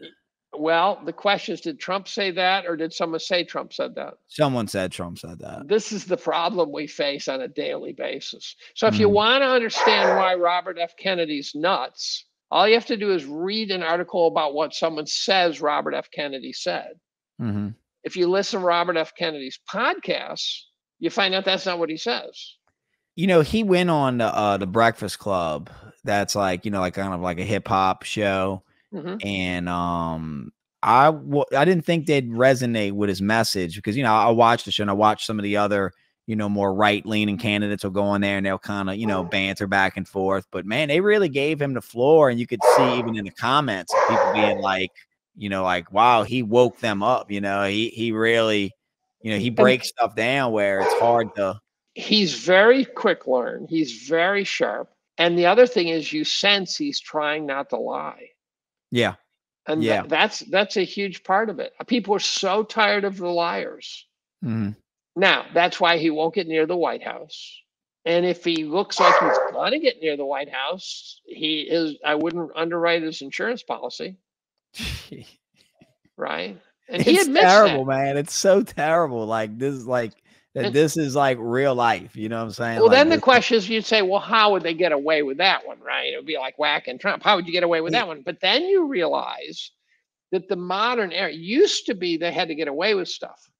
Well, the question is, did Trump say that, or did someone say Trump said that? Someone said Trump said that. This is the problem we face on a daily basis. So if you want to understand why Robert F. Kennedy's nuts, all you have to do is read an article about what someone says Robert F. Kennedy said. If you listen to Robert F. Kennedy's podcasts, you find out that's not what he says. You know, he went on the Breakfast Club. That's like, you know, like kind of like a hip hop show. And I didn't think they'd resonate with his message because, you know, I watched the show and I watched some of the other, you know, more right leaning candidates will go on there and they'll kind of, you know, banter back and forth. But man, they really gave him the floor. And you could see even in the comments, people being like, you know, like, wow, he woke them up. You know, he really, you know, he breaks stuff down where it's hard to. He's very quick learned. He's very sharp. And the other thing is you sense he's trying not to lie. Yeah. And that's a huge part of it. People are so tired of the liars. Now, that's why he won't get near the White House. And if he looks like he's going to get near the White House, I wouldn't underwrite his insurance policy. Right? And he admits terrible, that. Man. It's so terrible. Like this is like this is like real life. You know what I'm saying? Well, like, then the question is, you'd say, well, how would they get away with that one? Right? It would be like whacking Trump. How would you get away with that one? But then you realize that the modern era used to be they had to get away with stuff.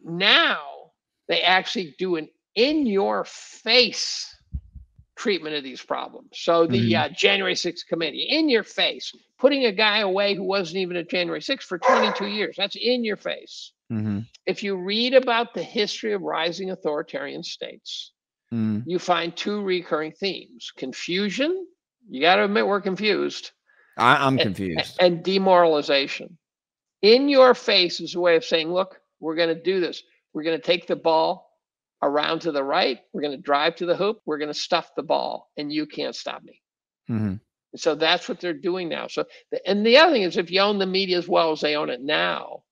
Now they actually do an in-your-face treatment of these problems. So the January 6th committee, in your face, putting a guy away who wasn't even at January 6th for 22 years. That's in your face. If you read about the history of rising authoritarian states, you find two recurring themes. Confusion. You got to admit we're confused. I'm confused. And demoralization. In your face is a way of saying, look, we're going to do this. We're going to take the ball around to the right. We're going to drive to the hoop. We're going to stuff the ball, and you can't stop me. So that's what they're doing now. So, and the other thing is, if you own the media as well as they own it now,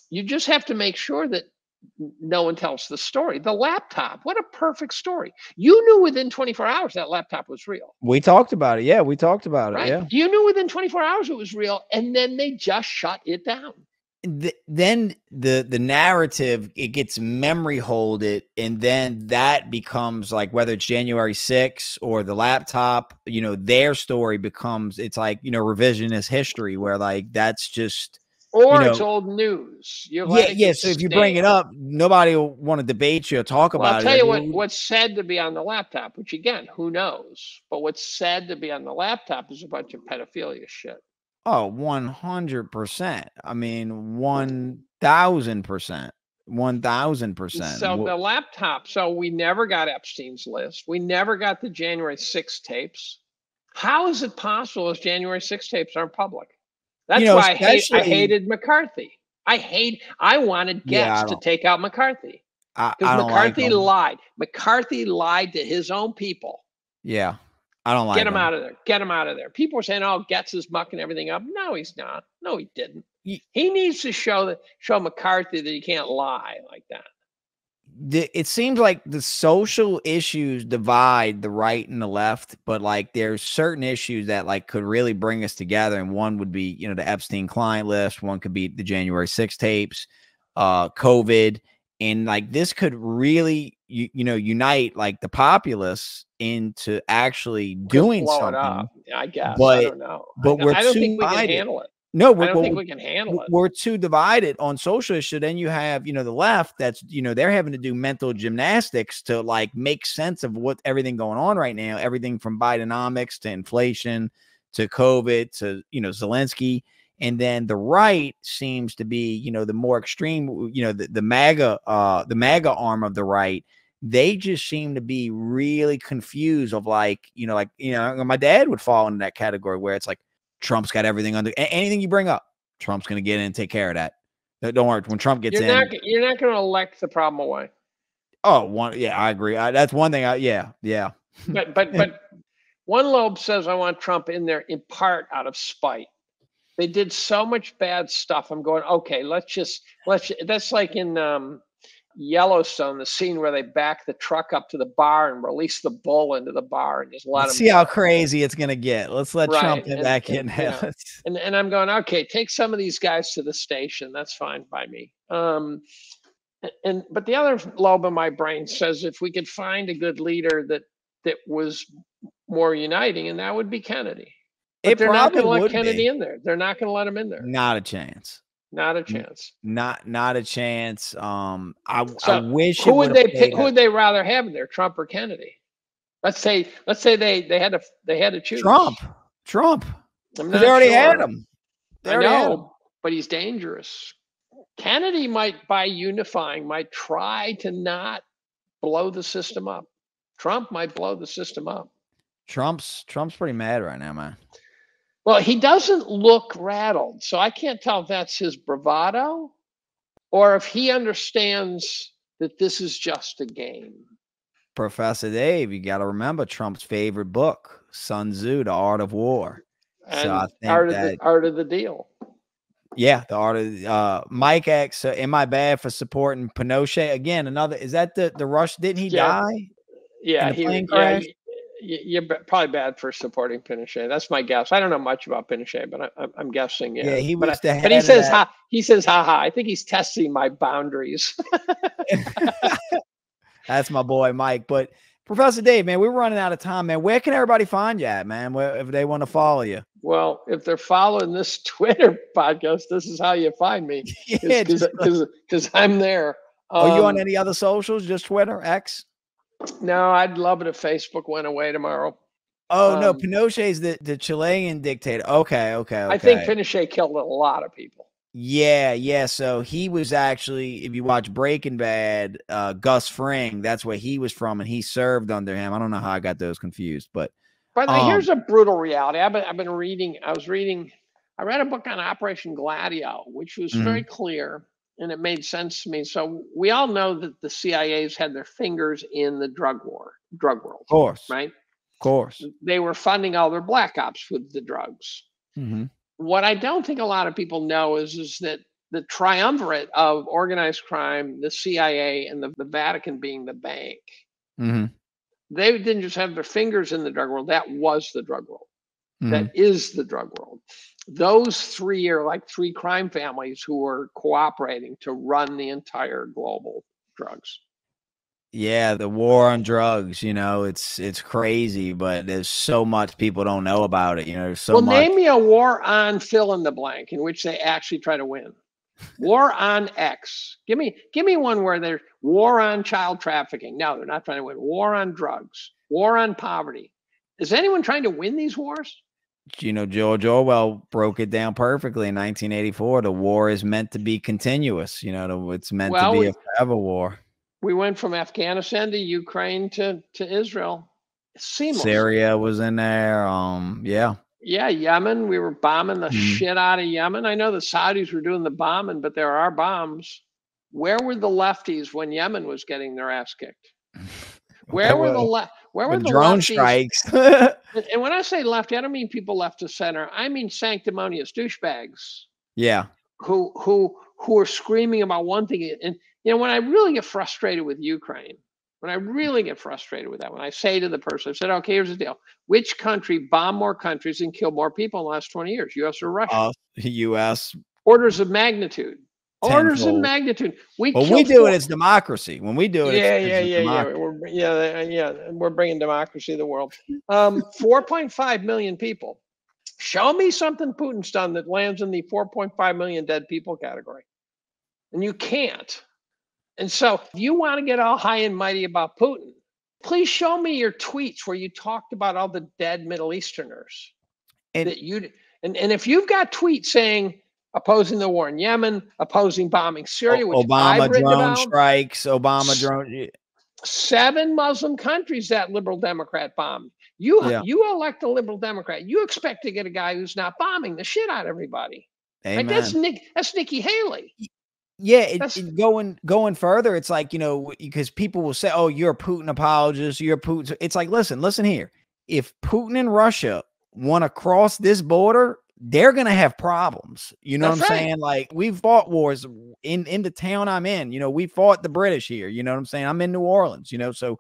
you just have to make sure that no one tells the story. The laptop, what a perfect story. You knew within 24 hours that laptop was real. We talked about it. Yeah, we talked about right? it. Yeah. You knew within 24 hours it was real, and then they just shut it down. Then the narrative, it gets memory holded, and then that becomes like, whether it's January 6th or the laptop, you know, their story becomes, it's like, you know, revisionist history, where like that's just, or you know, it's old news. So if you bring it up, nobody will want to debate you or talk about it. I'll tell you what's said to be on the laptop, which again, who knows? But what's said to be on the laptop is a bunch of pedophilia shit. Oh, 100%. I mean, 1,000%. 1,000%. So the laptop, so we never got Epstein's list. We never got the January 6th tapes. How is it possible those January 6th tapes aren't public? That's why I hated McCarthy. I wanted Getz to take out McCarthy. Because McCarthy lied. McCarthy lied to his own people. Yeah. I don't like Get him out of there. Get him out of there. People are saying, oh, Getz is mucking everything up. No, he's not. No, he didn't. He needs to show McCarthy that he can't lie like that. It seems like the social issues divide the right and the left, but like there's certain issues that like could really bring us together. And one would be, you know, the Epstein client list. One could be the January 6th tapes, COVID. And like this could really, you know, unite like the populace into actually doing something. Up, I guess. But, I don't know. But I don't think we can handle it. No, I don't think we can handle it. We're too divided on social issue. Then you have, you know, the left that's, you know, they're having to do mental gymnastics to like make sense of what everything going on right now, everything from Bidenomics to inflation to COVID to, you know, Zelensky. And then the right seems to be, you know, the more extreme, you know, the MAGA arm of the right. They just seem to be really confused of like, you know, my dad would fall into that category where it's like, Trump's got everything under anything you bring up. Trump's going to get in and take care of that. Don't worry. When Trump gets in, you're not going to elect the problem away. Oh, yeah, I agree. That's one thing. Yeah. But one lobe says I want Trump in there in part out of spite. They did so much bad stuff. I'm going, okay, let's that's like in Yellowstone, the scene where they back the truck up to the bar and release the bull into the bar and just let him see how crazy it's gonna get. Let's let Trump back in there. And I'm going, okay, take some of these guys to the station. That's fine by me. But the other lobe of my brain says if we could find a good leader that was more uniting, and that would be Kennedy. But they're not going to let Kennedy in there. They're not going to let him in there. Not a chance. Not a chance. Not a chance. I wish. Who would they pick? Who would they rather have in there, Trump or Kennedy? Let's say they had to choose. Trump. They already had him. I know, but he's dangerous. Kennedy might, by unifying, might try to not blow the system up. Trump might blow the system up. Trump's pretty mad right now, man. Well, he doesn't look rattled, so I can't tell if that's his bravado or if he understands that this is just a game. Professor Dave, you got to remember Trump's favorite book, Sun Tzu, The Art of War. And so I think art of the deal. Yeah, the art of Mike X. Am I bad for supporting Pinochet again? Is that the Rush? Didn't he die? Yeah, you're probably bad for supporting Pinochet. That's my guess. I don't know much about Pinochet, but I'm guessing. Yeah, he was the head. But he says, "Ha." I think he's testing my boundaries. That's my boy Mike. But Professor Dave, man, we're running out of time, man. Where can everybody find you at, man? If they want to follow you? Well, if they're following this Twitter podcast, this is how you find me. Because I'm there. Are you on any other socials? Just Twitter, X? No, I'd love it if Facebook went away tomorrow. Oh, no, Pinochet's the Chilean dictator. Okay. I think Pinochet killed a lot of people. Yeah. So he was actually, if you watch Breaking Bad, Gus Fring, that's where he was from, and he served under him. I don't know how I got those confused, but by the way, here's a brutal reality. I read a book on Operation Gladio, which was very clear, and it made sense to me. So we all know that the CIA's had their fingers in the drug world. Of course. Right? Of course. They were funding all their black ops with the drugs. Mm-hmm. What I don't think a lot of people know is that the triumvirate of organized crime, the CIA, and the Vatican being the bank, they didn't just have their fingers in the drug world. That was the drug world. That is the drug world. Those three are like three crime families who are cooperating to run the entire global drugs. Yeah, the war on drugs, it's crazy, but there's so much people don't know about it. There's so much. Name me a war on fill in the blank in which they actually try to win. War on X. Give me one where there's war on child trafficking. No, they're not trying to win. War on drugs. War on poverty. Is anyone trying to win these wars? George Orwell broke it down perfectly in 1984. The war is meant to be continuous. It's meant to be a forever war. We went from Afghanistan to Ukraine to Israel. Seamless. Syria was in there. Yeah, Yemen. We were bombing the shit out of Yemen. I know the Saudis were doing the bombing, but there are bombs. Where were the lefties when Yemen was getting their ass kicked? Where were the drone lefties? Strikes? And when I say lefty, I don't mean people left to center. I mean sanctimonious douchebags. Yeah. Who are screaming about one thing. And when I really get frustrated with Ukraine, when I say to the person, I said, okay, here's the deal. Which country bombed more countries and killed more people in the last 20 years? U.S. or Russia? U.S. Orders of magnitude. Orders of magnitude. We do it as democracy. When we do it, we're bringing democracy to the world. 4.5 million people. Show me something Putin's done that lands in the 4.5 million dead people category. And you can't. And so if you want to get all high and mighty about Putin, please show me your tweets where you talked about all the dead Middle Easterners. And if you've got tweets saying opposing the war in Yemen, opposing bombing Syria, which Obama drone strikes, Obama drone. 7 Muslim countries that liberal Democrat bombed. You elect a liberal Democrat. You expect to get a guy who's not bombing the shit out of everybody. Amen. Like that's Nikki Haley. Yeah, going further, it's like, because people will say, oh, you're a Putin apologist, you're a Putin. It's like, listen here. If Putin and Russia want to cross this border, they're going to have problems. You know That's what I'm right. saying? Like, we've fought wars in the town I'm in. You know, we fought the British here. You know what I'm saying? I'm in New Orleans, you know, so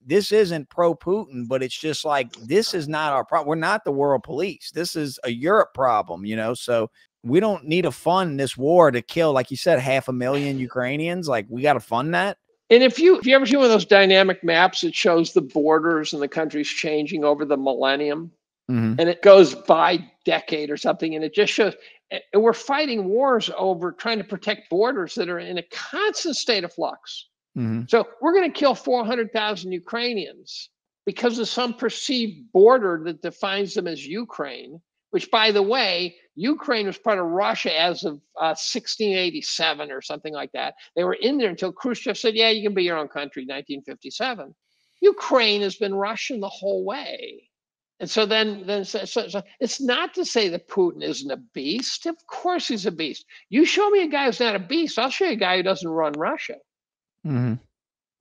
this isn't pro Putin, but it's just like, this is not our problem. We're not the world police. This is a Europe problem, you know, so we don't need to fund this war to kill, like you said, 500,000 Ukrainians. Like, we got to fund that. And if you ever see one of those dynamic maps that shows the borders and the countries changing over the millennium, and it goes by decade or something, and it just shows, and we're fighting wars over trying to protect borders that are in a constant state of flux. So we're going to kill 400,000 Ukrainians because of some perceived border that defines them as Ukraine, which, by the way, Ukraine was part of Russia as of 1687 or something like that. They were in there until Khrushchev said, yeah, you can be your own country, 1957. Ukraine has been Russian the whole way. And so so it's not to say that Putin isn't a beast. Of course he's a beast. You show me a guy who's not a beast, I'll show you a guy who doesn't run Russia.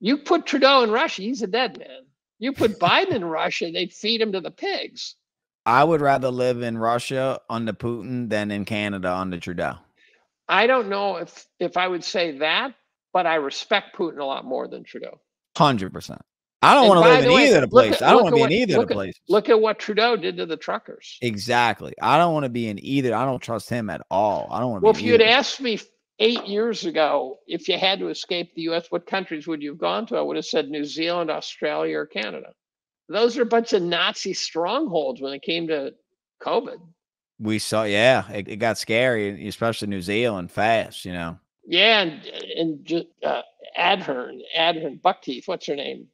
You put Trudeau in Russia, he's a dead man. You put Biden in Russia, they'd feed him to the pigs. I would rather live in Russia under Putin than in Canada under Trudeau. I don't know if I would say that, but I respect Putin a lot more than Trudeau. 100%. I don't want to live in either the place. I don't want to be in either the places. Look at what Trudeau did to the truckers. Exactly. I don't want to be in either. I don't trust him at all. I don't want to be. Well, if you had asked me 8 years ago, if you had to escape the U.S., what countries would you have gone to? I would have said New Zealand, Australia, or Canada. Those are a bunch of Nazi strongholds when it came to COVID. We saw, yeah, it got scary, especially New Zealand, fast, you know. Yeah, and just Adhern, Buckteeth, what's her name?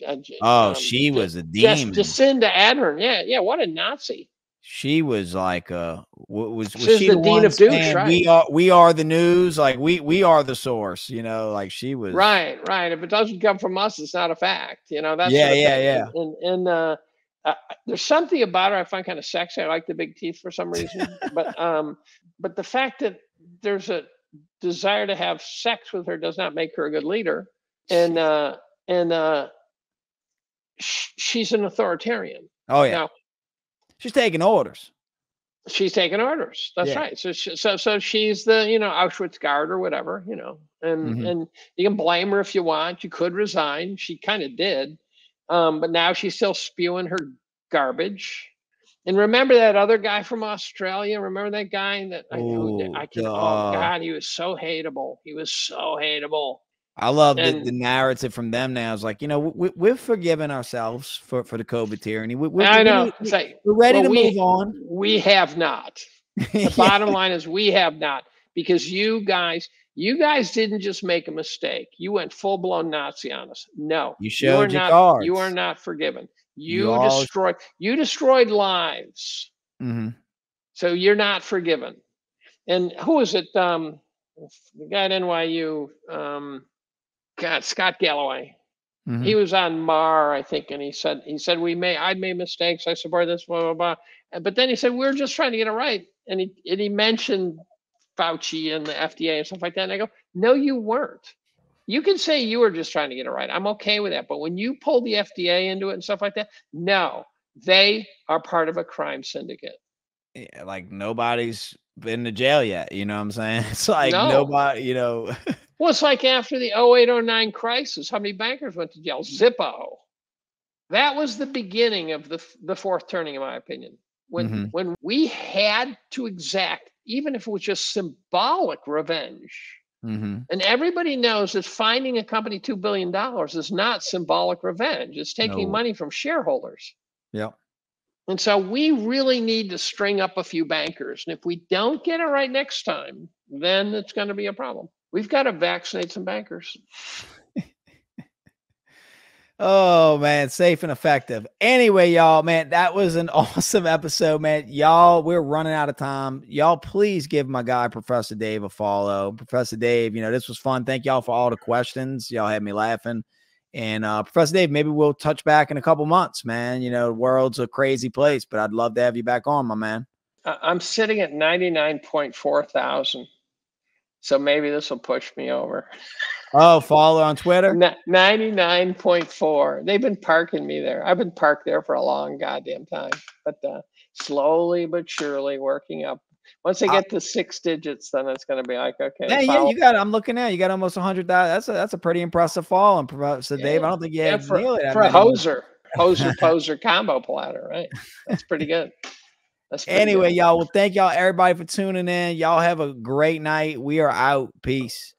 She was a demon. Jacinda Adhern, yeah, what a Nazi. She was like, was she the dean of douche, right? We are the news, like we are the source, you know, like she was. Right. If it doesn't come from us, it's not a fact, you know. That's yeah. And there's something about her I find kind of sexy. I like the big teeth for some reason, but the fact that there's a desire to have sex with her does not make her a good leader, and she's an authoritarian. Oh yeah. Now, she's taking orders. That's right. So she's the, you know, Auschwitz guard or whatever, you know, and you can blame her if you want. You could resign. She kind of did. But now she's still spewing her garbage. And remember that other guy from Australia? Remember that guy that oh God, he was so hateable. I love the narrative from them now. It's like, you know, we're forgiving ourselves for the COVID tyranny. We're ready to move on. We have not. The bottom line is we have not, because you guys didn't just make a mistake. You went full blown Nazi on us. No, you showed your cards. You are not forgiven. You destroyed lives. So you're not forgiven. And who is it? The guy at NYU. Scott Galloway. He was on Marr, I think, and he said I made mistakes. I support this, blah blah blah. But then he said we're just trying to get it right, and he mentioned Fauci and the FDA and stuff like that. And I go, no, you weren't. You can say you were just trying to get it right. I'm okay with that. But when you pull the FDA into it and stuff like that, no, they are part of a crime syndicate. Yeah, like nobody's been to jail yet. You know what I'm saying? It's like nobody, you know. Well, it's like after the 08-09 crisis, how many bankers went to jail? Zippo. That was the beginning of the fourth turning, in my opinion. When we had to exact, even if it was just symbolic revenge. And everybody knows that finding a company $2 billion is not symbolic revenge. It's taking money from shareholders. Yeah. And so we really need to string up a few bankers. And if we don't get it right next time, then it's going to be a problem. We've got to vaccinate some bankers. Oh, man, safe and effective. Anyway, y'all, man, that was an awesome episode, man. Y'all, we're running out of time. Y'all, please give my guy, Professor Dave, a follow. Professor Dave, you know, this was fun. Thank y'all for all the questions. Y'all had me laughing. And Professor Dave, maybe we'll touch back in a couple months, man. You know, the world's a crazy place, but I'd love to have you back on, my man. I'm sitting at 99.4 thousand. So maybe this will push me over. Oh, follow on Twitter. 99.4. They've been parking me there. I've been parked there for a long goddamn time, but slowly but surely working up. Once I get to 6 digits, then it's going to be like, okay. Yeah, you got. I'm looking at. You got almost 100,000. That's a pretty impressive fall. And so, Dave, I don't think you had nearly that for a many. hoser poser combo platter, right? That's pretty good. Anyway, y'all. Well, thank y'all everybody for tuning in. Y'all have a great night. We are out. Peace.